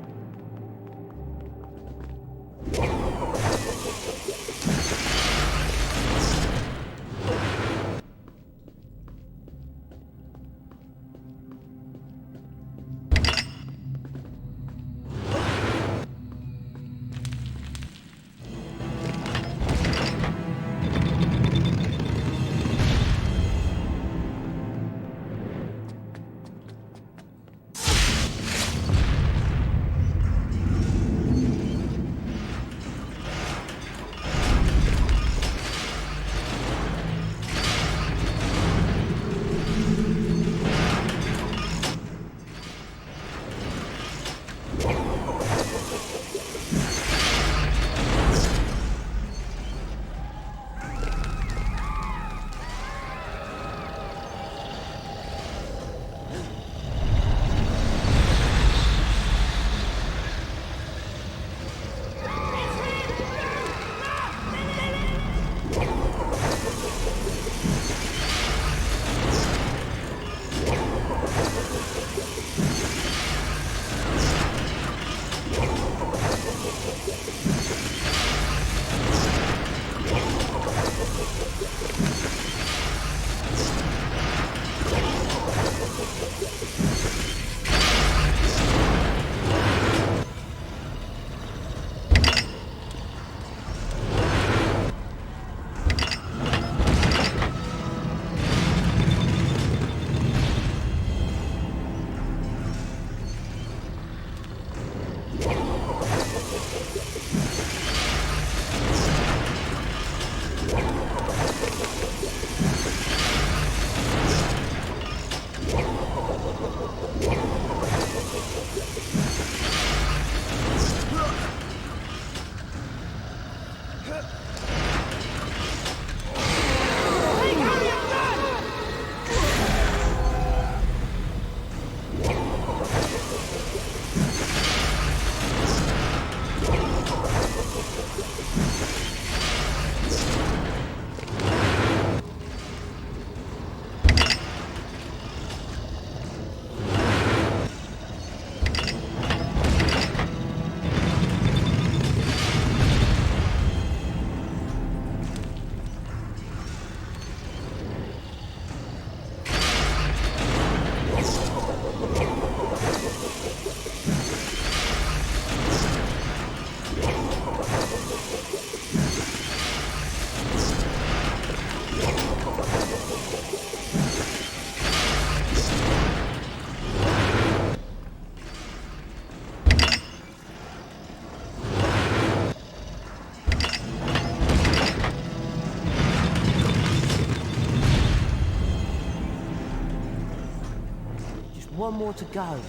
One more to go.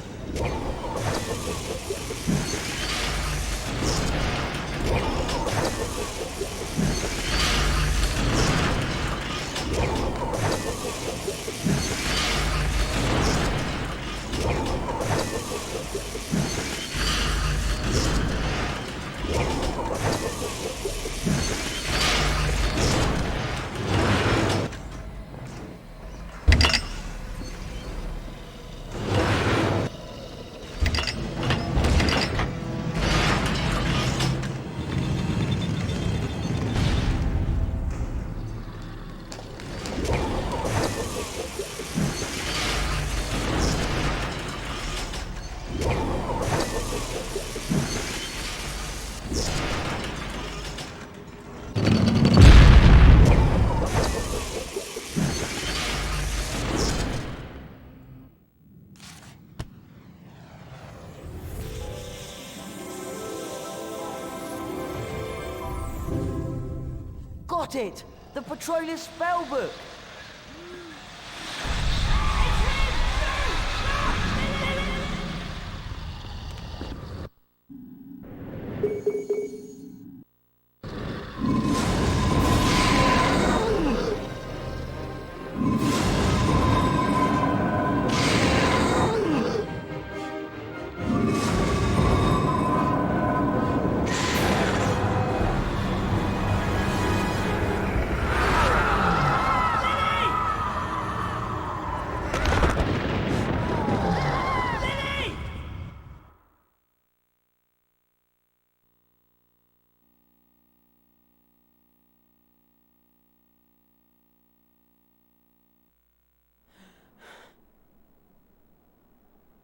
Got it! The Petroleus spellbook!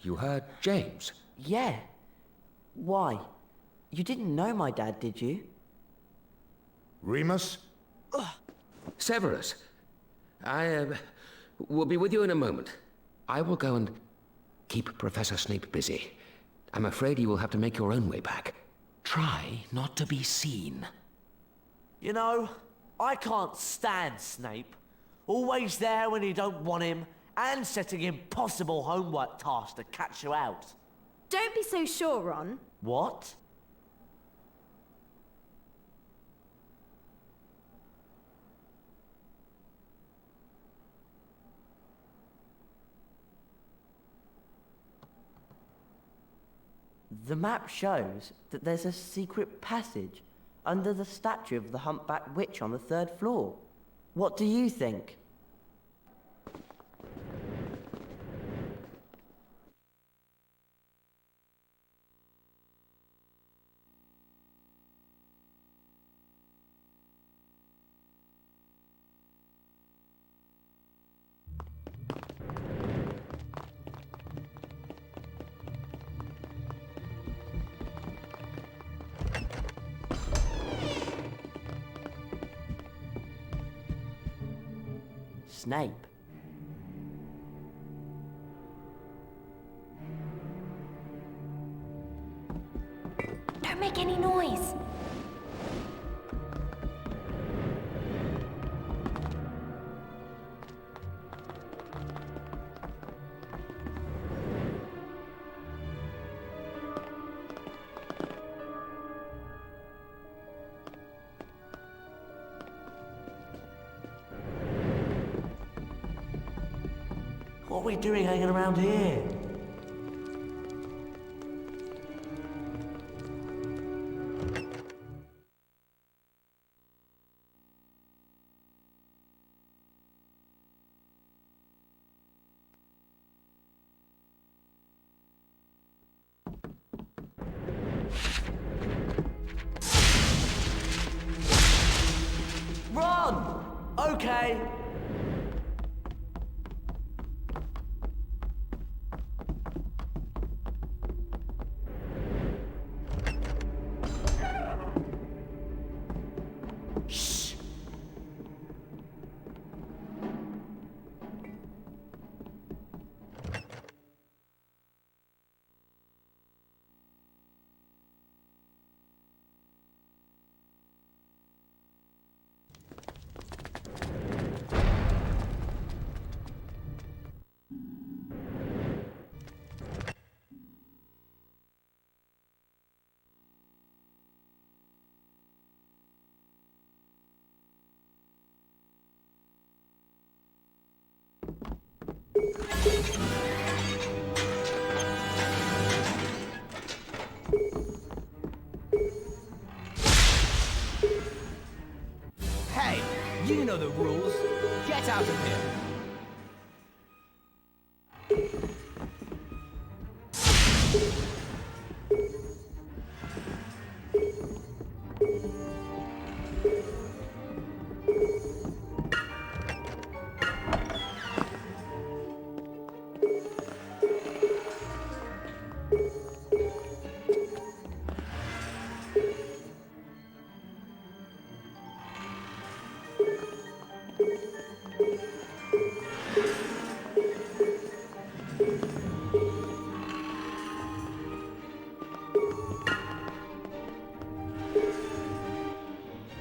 You heard James? Yeah. Why? You didn't know my dad, did you? Remus? Severus, I will be with you in a moment. I will go and keep Professor Snape busy. I'm afraid you will have to make your own way back. Try not to be seen. You know, I can't stand Snape. Always there when you don't want him, and setting impossible homework tasks to catch you out. Don't be so sure, Ron. What? The map shows that there's a secret passage under the statue of the humpback witch on the 3rd floor. What do you think? Snape. Don't make any noise. What are we doing hanging around here? Run! Okay. Hey, you know the rules. Get out of here.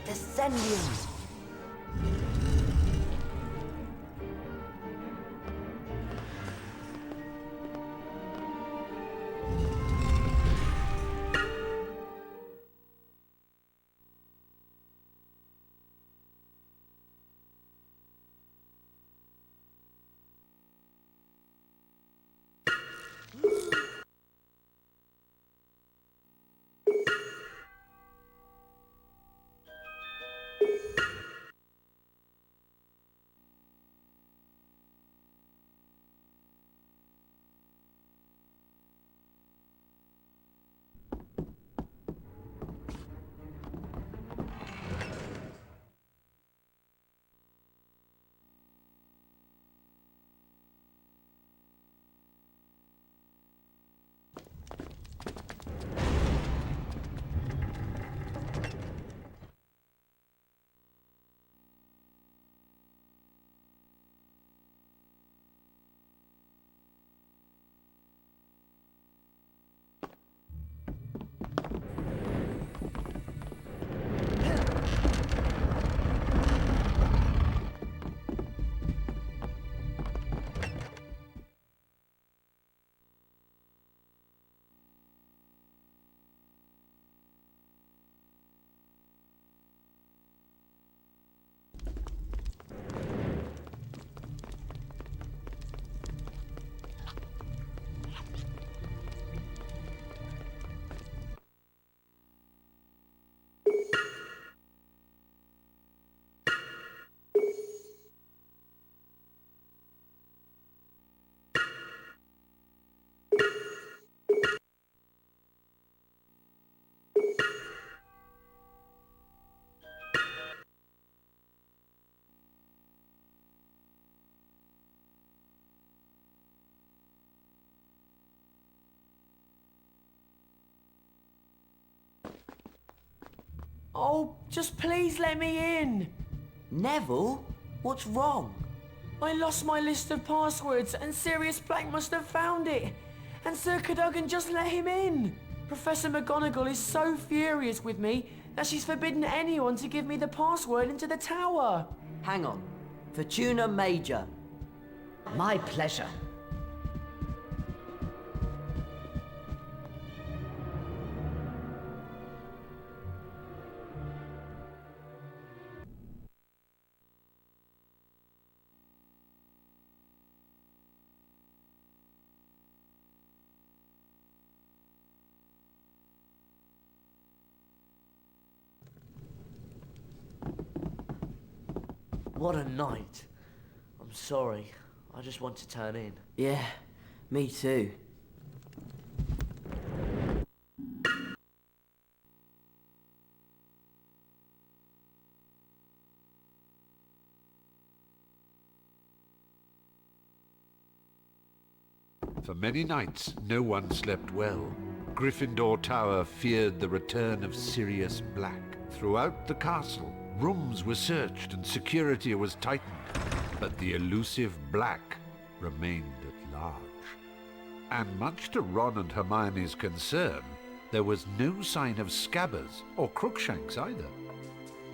Descendiums! Oh, just please let me in. Neville? What's wrong? I lost my list of passwords and Sirius Black must have found it. And Sir Cadogan just let him in. Professor McGonagall is so furious with me that she's forbidden anyone to give me the password into the tower. Hang on. Fortuna Major. My pleasure. What a night. I'm sorry. I just want to turn in. Yeah, me too. For many nights, no one slept well. Gryffindor Tower feared the return of Sirius Black. Throughout the castle, rooms were searched and security was tightened, but the elusive Black remained at large. And much to Ron and Hermione's concern, there was no sign of Scabbers or Crookshanks either.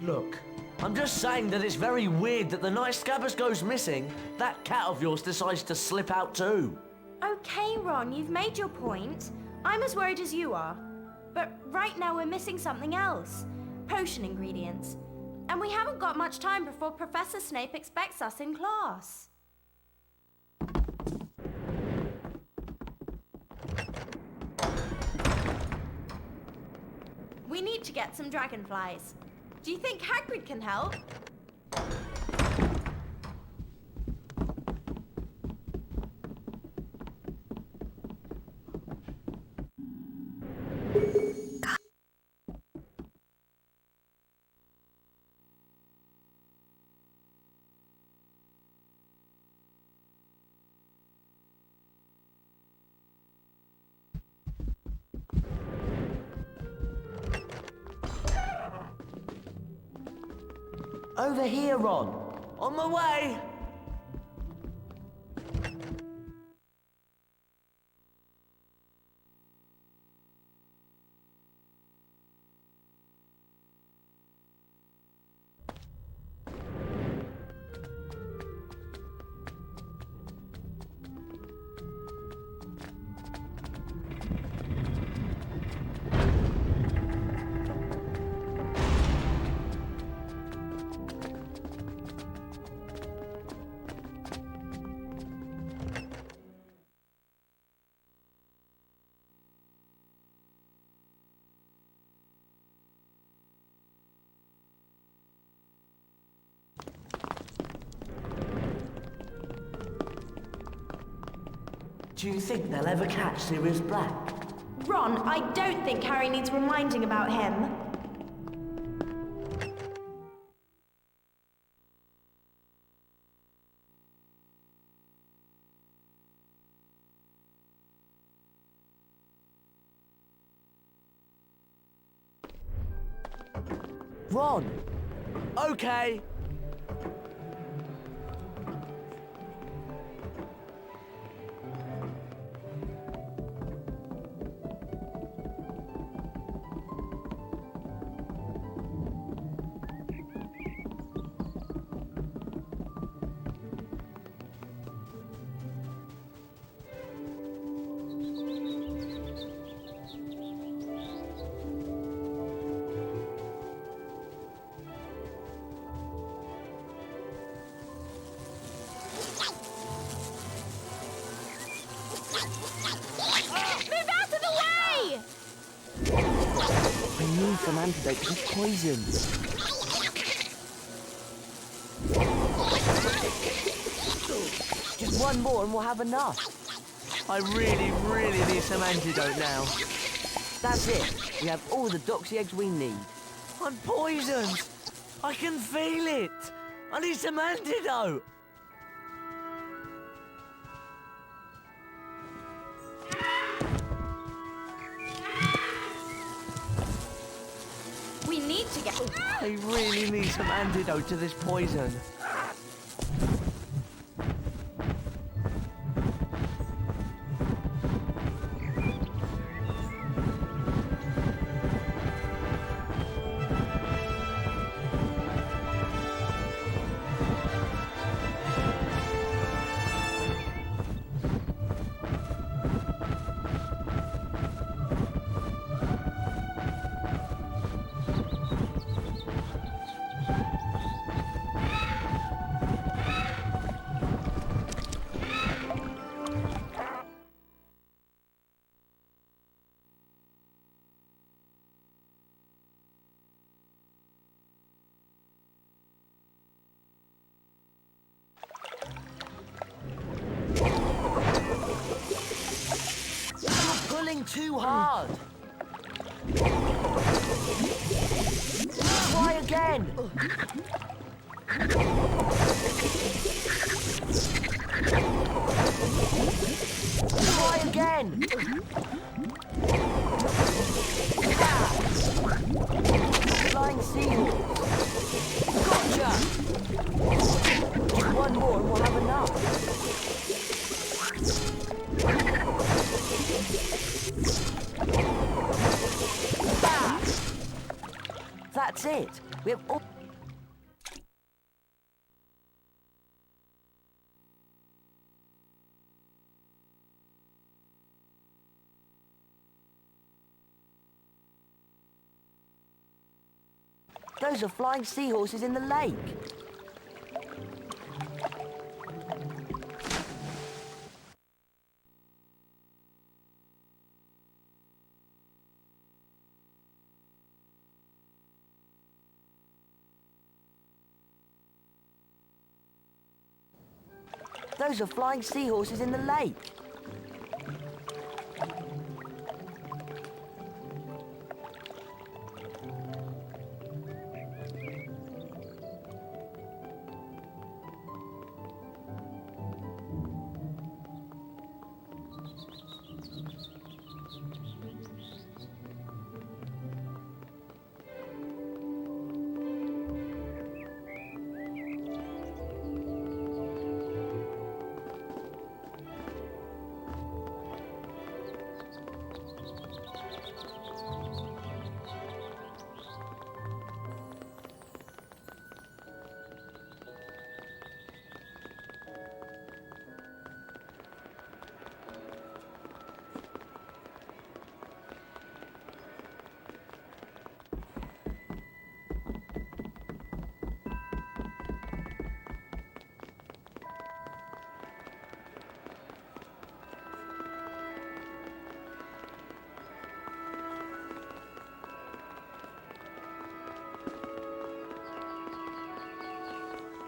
Look, I'm just saying that it's very weird that the night Scabbers goes missing, that cat of yours decides to slip out too. Okay, Ron, you've made your point. I'm as worried as you are. But right now we're missing something else. Potion ingredients. And we haven't got much time before Professor Snape expects us in class. We need to get some dragonflies. Do you think Hagrid can help? Over here, Ron. On my way. Do you think they'll ever catch Sirius Black? Ron, I don't think Harry needs reminding about him. Ron! Okay! Some antidote to this poison. Just one more and we'll have enough. I really need some antidote now. That's it. We have all the doxy eggs we need. I'm poisoned. I can feel it. I need some antidote. We need need to get... I really need some antidote to this poison. Too hard. Try again. Try again. Flying seahorse. Gotcha. One more and we'll have enough. That's it. We have all... Those are flying seahorses in the lake. Those are flying seahorses in the lake.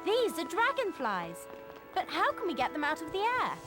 These are dragonflies. But how can we get them out of the air?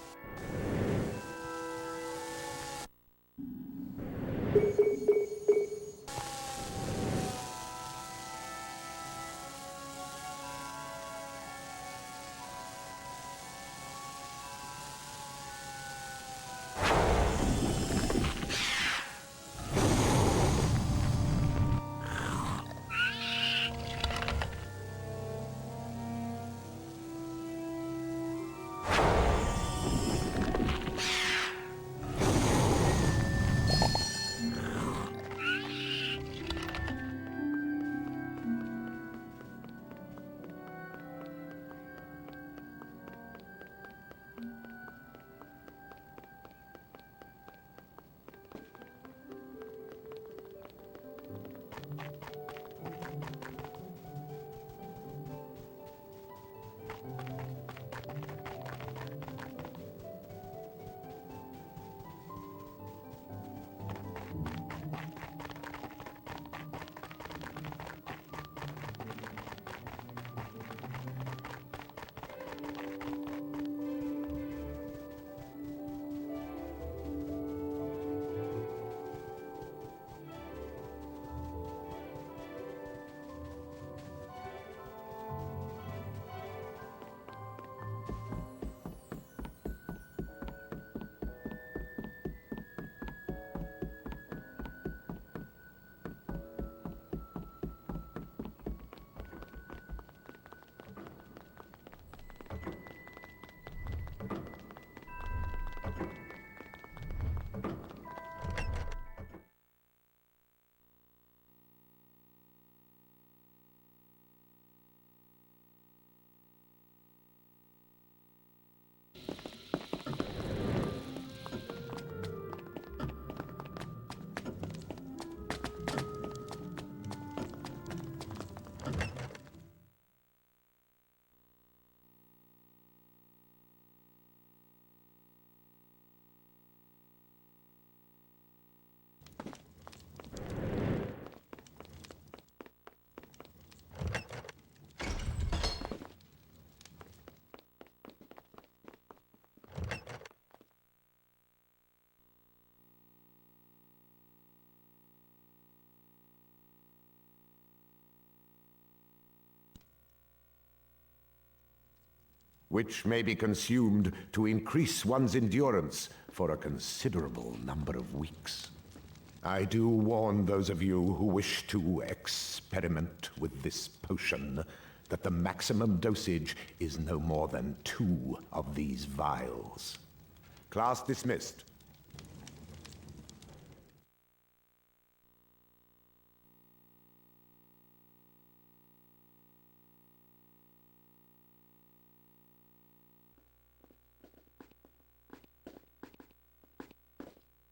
which may be consumed to increase one's endurance for a considerable number of weeks. I do warn those of you who wish to experiment with this potion that the maximum dosage is no more than 2 of these vials. Class dismissed.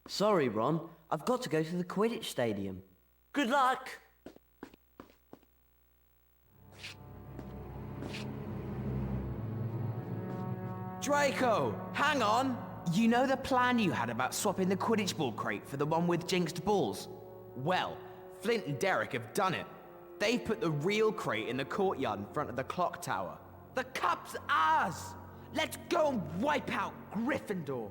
Sorry, Ron. I've got to go to the Quidditch stadium. Good luck! Draco, hang on! You know the plan you had about swapping the Quidditch ball crate for the one with jinxed balls? Well, Flint and Derek have done it. They've put the real crate in the courtyard in front of the clock tower. The cup's ours! Let's go and wipe out Gryffindor!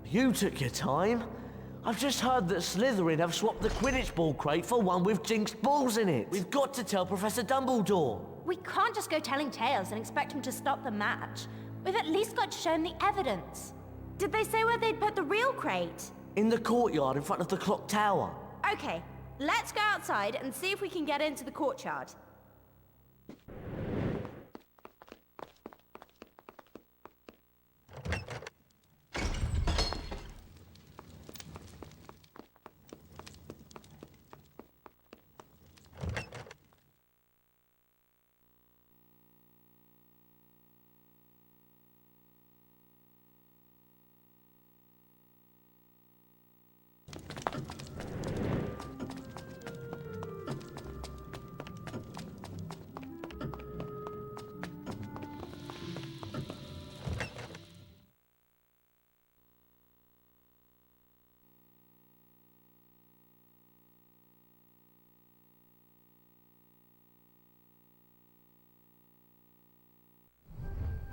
You took your time. I've just heard that Slytherin have swapped the Quidditch ball crate for one with jinxed balls in it. We've got to tell Professor Dumbledore. We can't just go telling tales and expect him to stop the match. We've at least got to show him the evidence. Did they say where they'd put the real crate? In the courtyard in front of the clock tower. Okay, let's go outside and see if we can get into the courtyard.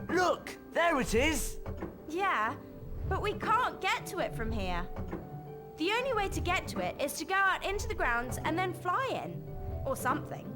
Look! There it is! Yeah, but we can't get to it from here. The only way to get to it is to go out into the grounds and then fly in. Or something.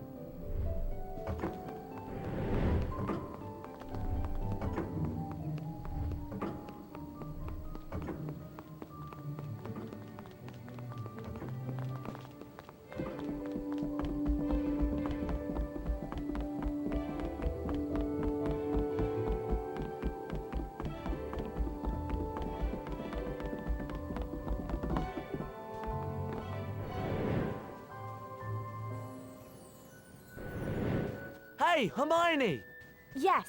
Hey, Hermione! Yes.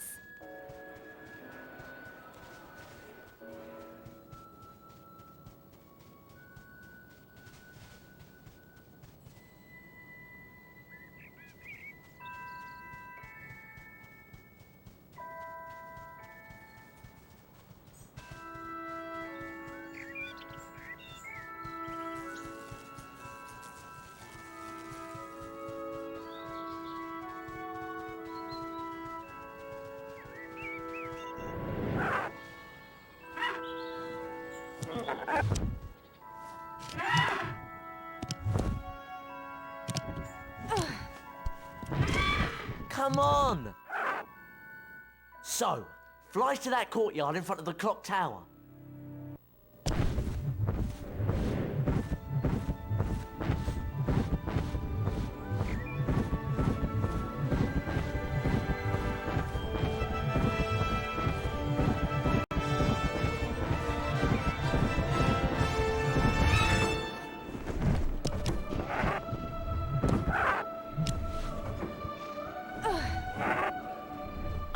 Come on! So, fly to that courtyard in front of the clock tower.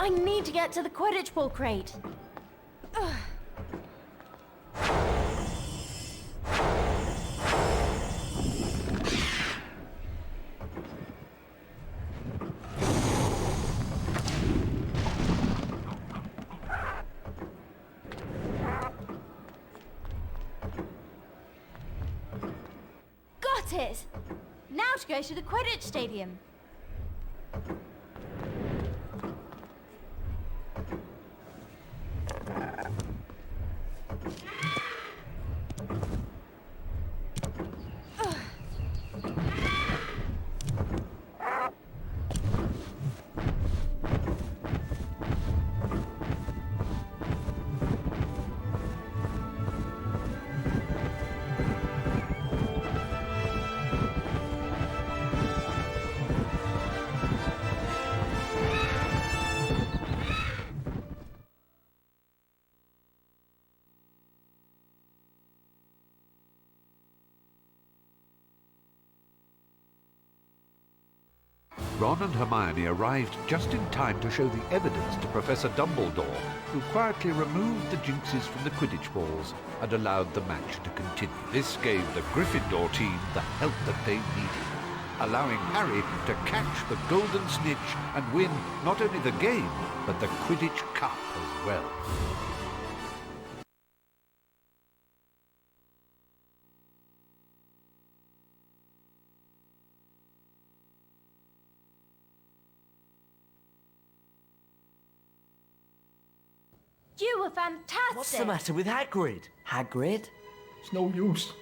I need to get to the Quidditch ball crate. Got it! Now to go to the Quidditch stadium. Ron and Hermione arrived just in time to show the evidence to Professor Dumbledore, who quietly removed the jinxes from the Quidditch balls and allowed the match to continue. This gave the Gryffindor team the help that they needed, allowing Harry to catch the golden snitch and win not only the game, but the Quidditch Cup as well. You were fantastic! What's the matter with Hagrid? Hagrid? It's no use.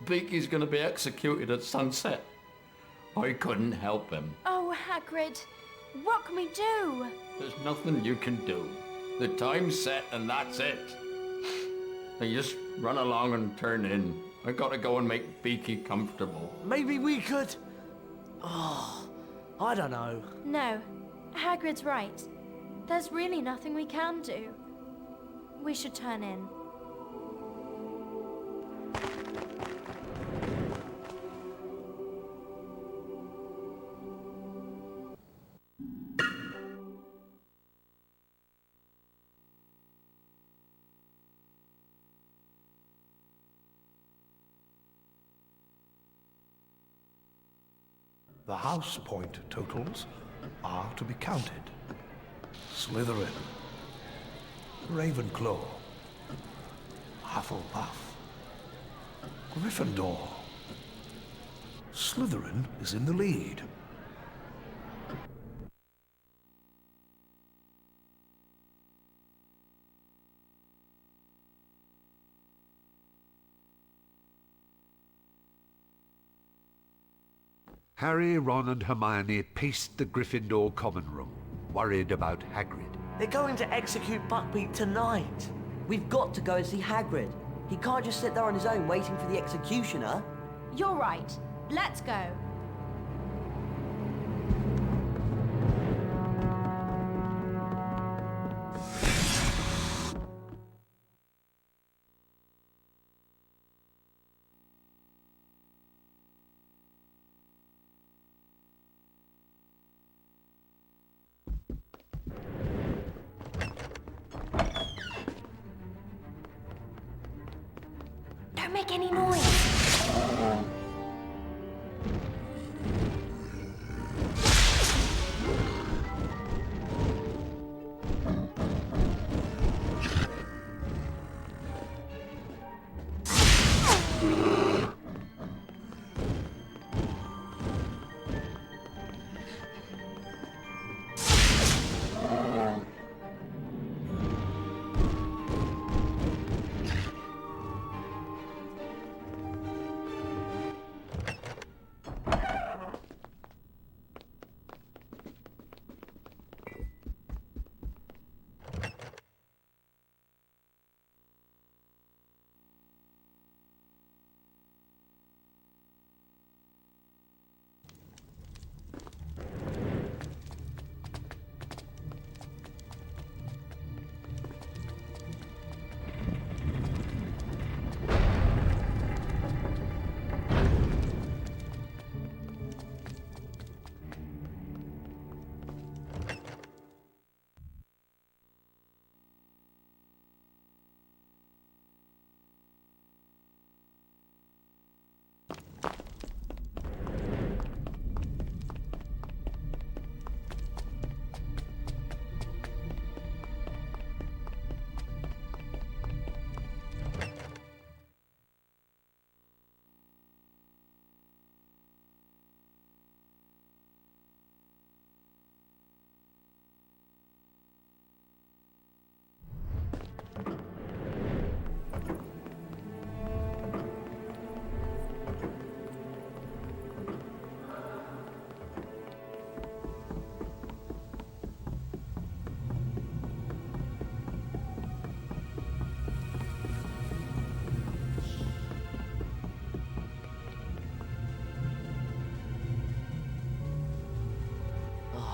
Beaky's gonna be executed at sunset. I couldn't help him. Oh, Hagrid, what can we do? There's nothing you can do. The time's set and that's it. Now just run along and turn in. I gotta go and make Beaky comfortable. Maybe we could... Oh, I don't know. No, Hagrid's right. There's really nothing we can do. We should turn in. The house point totals are to be counted. Slytherin, Ravenclaw, Hufflepuff, Gryffindor. Slytherin is in the lead. Harry, Ron and Hermione paced the Gryffindor common room, worried about Hagrid. They're going to execute Buckbeak tonight. We've got to go and see Hagrid. He can't just sit there on his own waiting for the executioner. You're right. Let's go. Don't make any noise.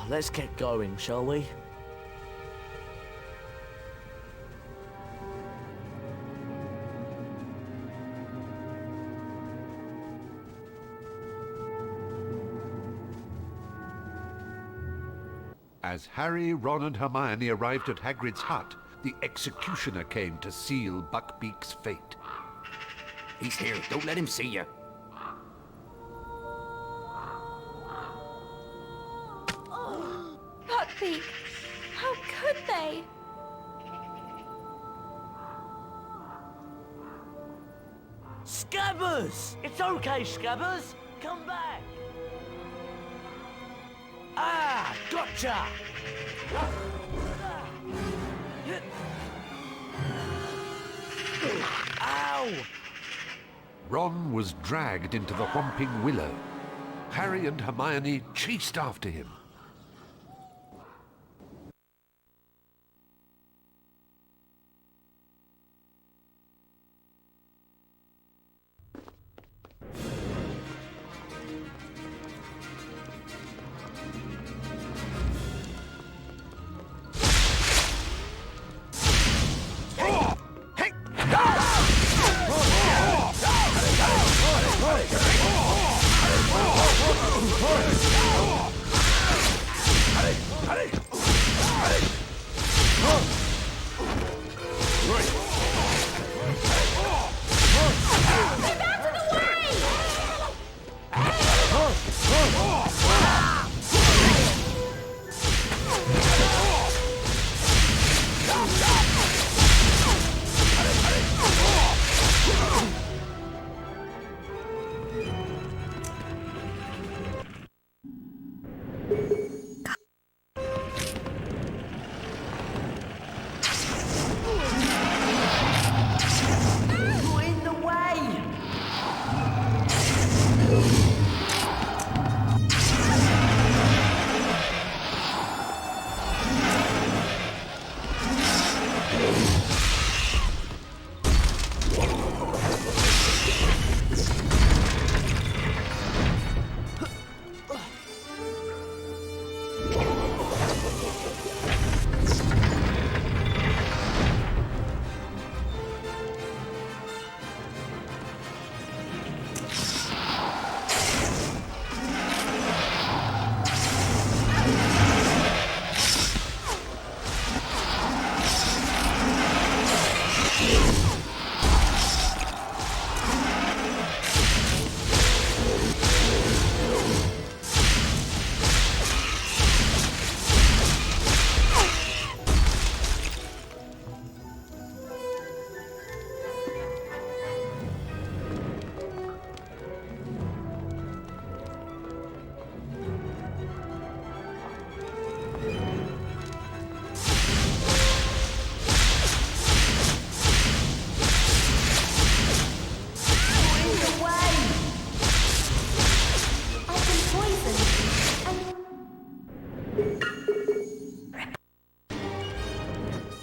Let's get going, shall we? As Harry, Ron and Hermione arrived at Hagrid's hut, the executioner came to seal Buckbeak's fate. He's here. Don't let him see you. Buckbeak, how could they? Scabbers! It's okay, Scabbers. Come back. Ah, gotcha! Ow! Ron was dragged into the Whomping Willow. Harry and Hermione chased after him.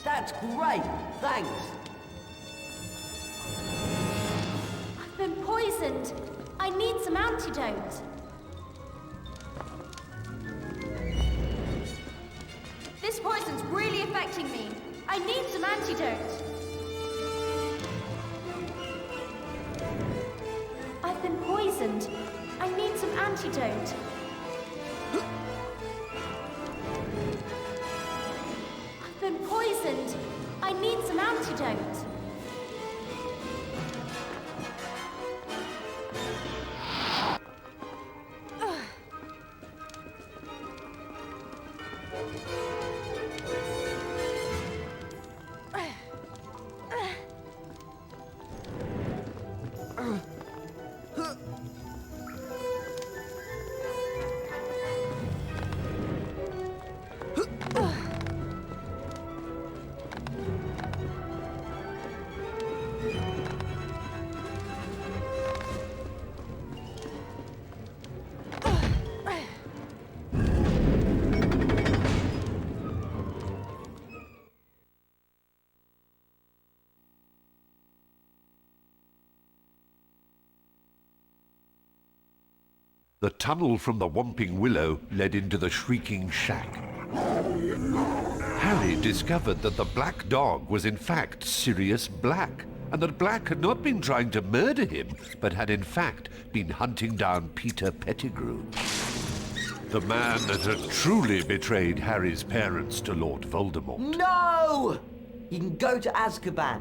That's great, thanks. I've been poisoned. I need some antidote. This poison's really affecting me. I need some antidote. I've been poisoned. I need some antidote. I've been poisoned. I need some antidote. The tunnel from the Whomping Willow led into the Shrieking Shack. Harry discovered that the black dog was in fact Sirius Black, and that Black had not been trying to murder him, but had in fact been hunting down Peter Pettigrew. The man that had truly betrayed Harry's parents to Lord Voldemort. No! You can go to Azkaban.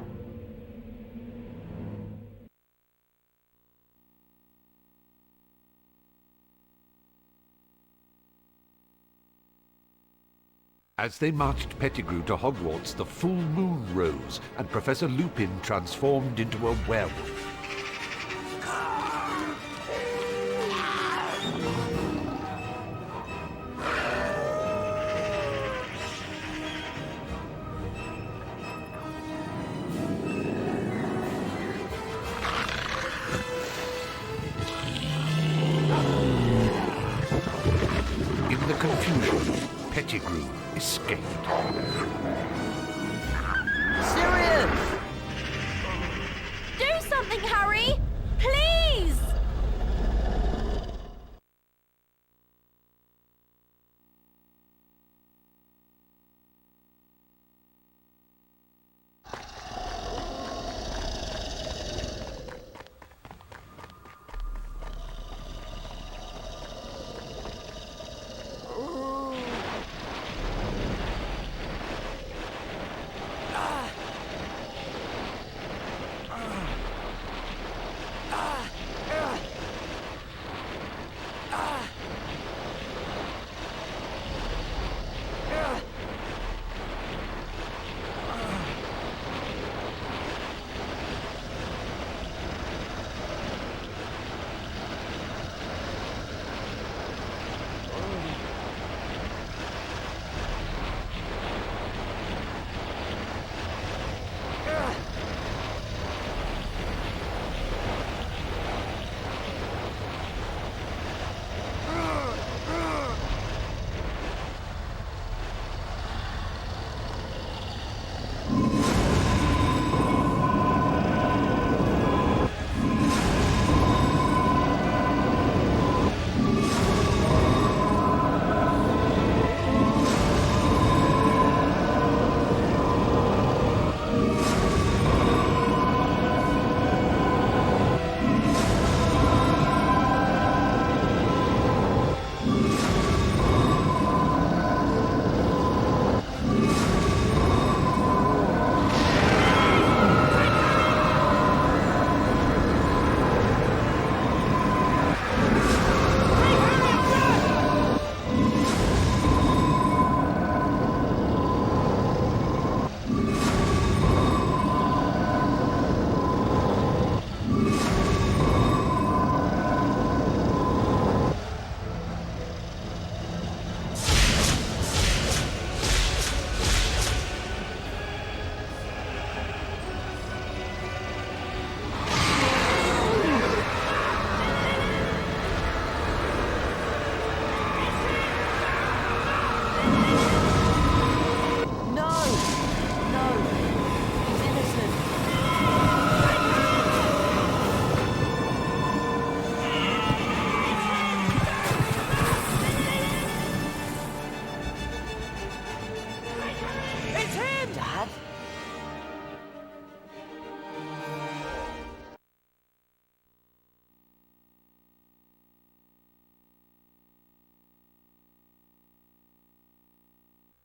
As they marched Pettigrew to Hogwarts, the full moon rose, and Professor Lupin transformed into a werewolf. In the confusion, Pettigrew escaped. Sirius! Do something, Harry! Please!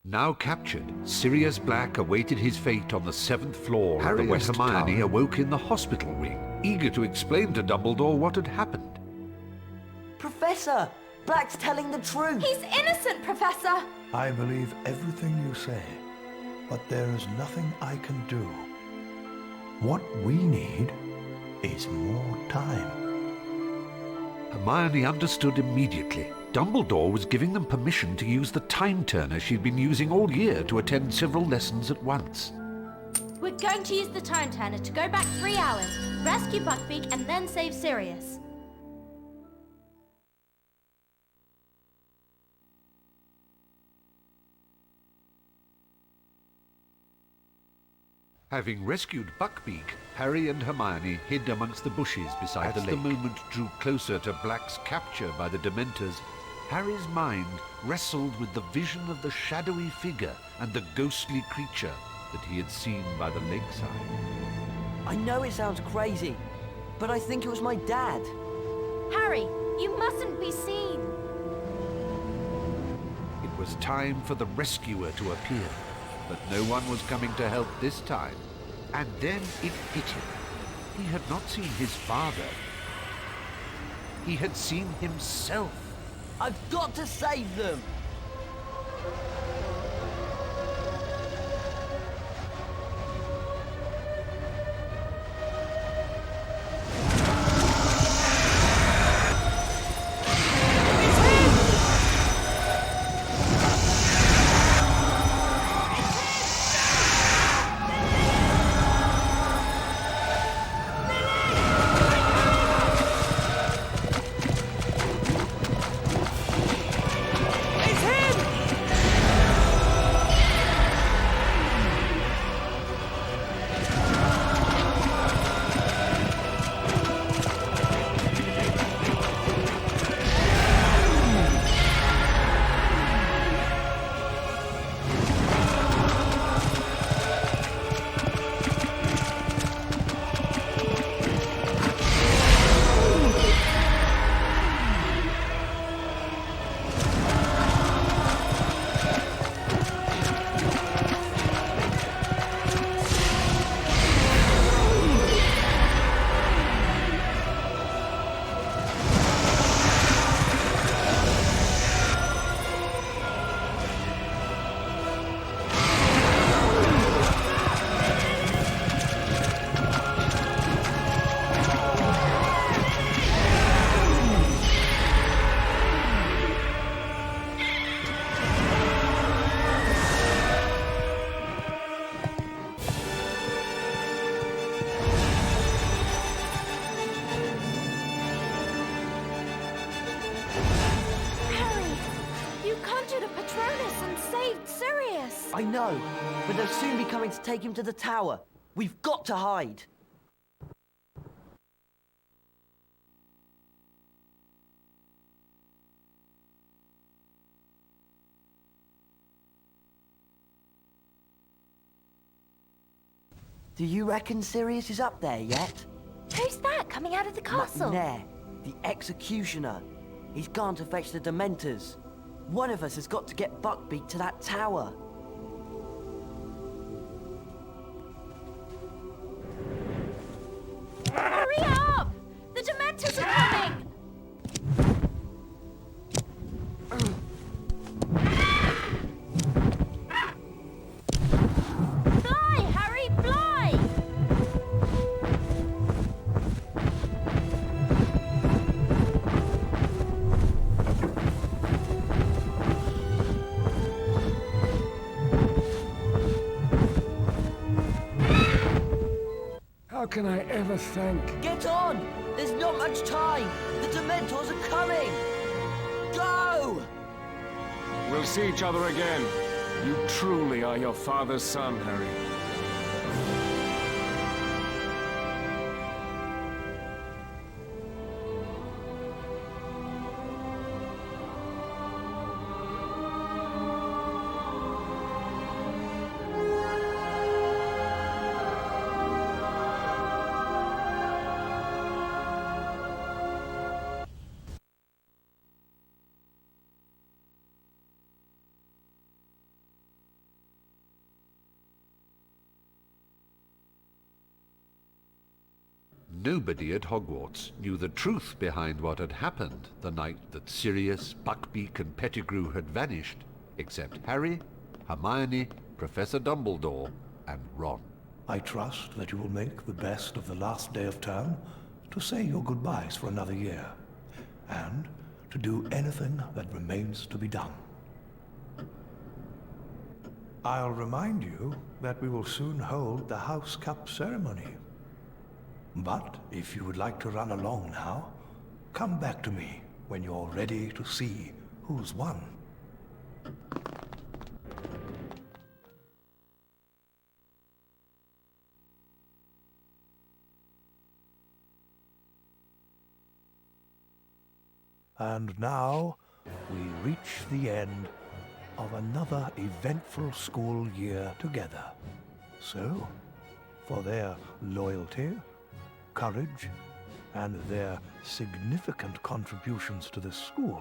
Now captured, Sirius Black awaited his fate on the 7th floor of the West Hermione Tower. awoke in the hospital wing, eager to explain to Dumbledore what had happened. Professor! Black's telling the truth! He's innocent, Professor! I believe everything you say, but there is nothing I can do. What we need is more time. Hermione understood immediately. Dumbledore was giving them permission to use the time turner she'd been using all year to attend several lessons at once. We're going to use the time turner to go back 3 hours, rescue Buckbeak, and then save Sirius. Having rescued Buckbeak, Harry and Hermione hid amongst the bushes beside the lake. As the moment drew closer to Black's capture by the Dementors, Harry's mind wrestled with the vision of the shadowy figure and the ghostly creature that he had seen by the lakeside. I know it sounds crazy, but I think it was my dad. Harry, you mustn't be seen. was time for the rescuer to appear, but no one was coming to help this time. And then it hit him. He had not seen his father. He had seen himself. I've got to save them! I know, but they'll soon be coming to take him to the tower. We've got to hide. Do you reckon Sirius is up there yet? Who's that coming out of the castle? McNair, the executioner. He's gone to fetch the Dementors. One of us has got to get Buckbeak to that tower. Hurry up! The Dementors are coming! Fly, Harry, fly! How can I ever thank... Get on! There's not much time! The Dementors are coming! Go! We'll see each other again. You truly are your father's son, Harry. Nobody at Hogwarts knew the truth behind what had happened the night that Sirius, Buckbeak and Pettigrew had vanished, except Harry, Hermione, Professor Dumbledore and Ron. I trust that you will make the best of the last day of term to say your goodbyes for another year, and to do anything that remains to be done. I'll remind you that we will soon hold the House Cup ceremony. But if you would like to run along now, come back to me when you're ready to see who's won. And now we reach the end of another eventful school year together. So, for their loyalty, courage, and their significant contributions to the school,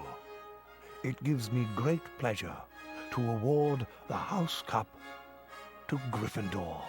it gives me great pleasure to award the House Cup to Gryffindor.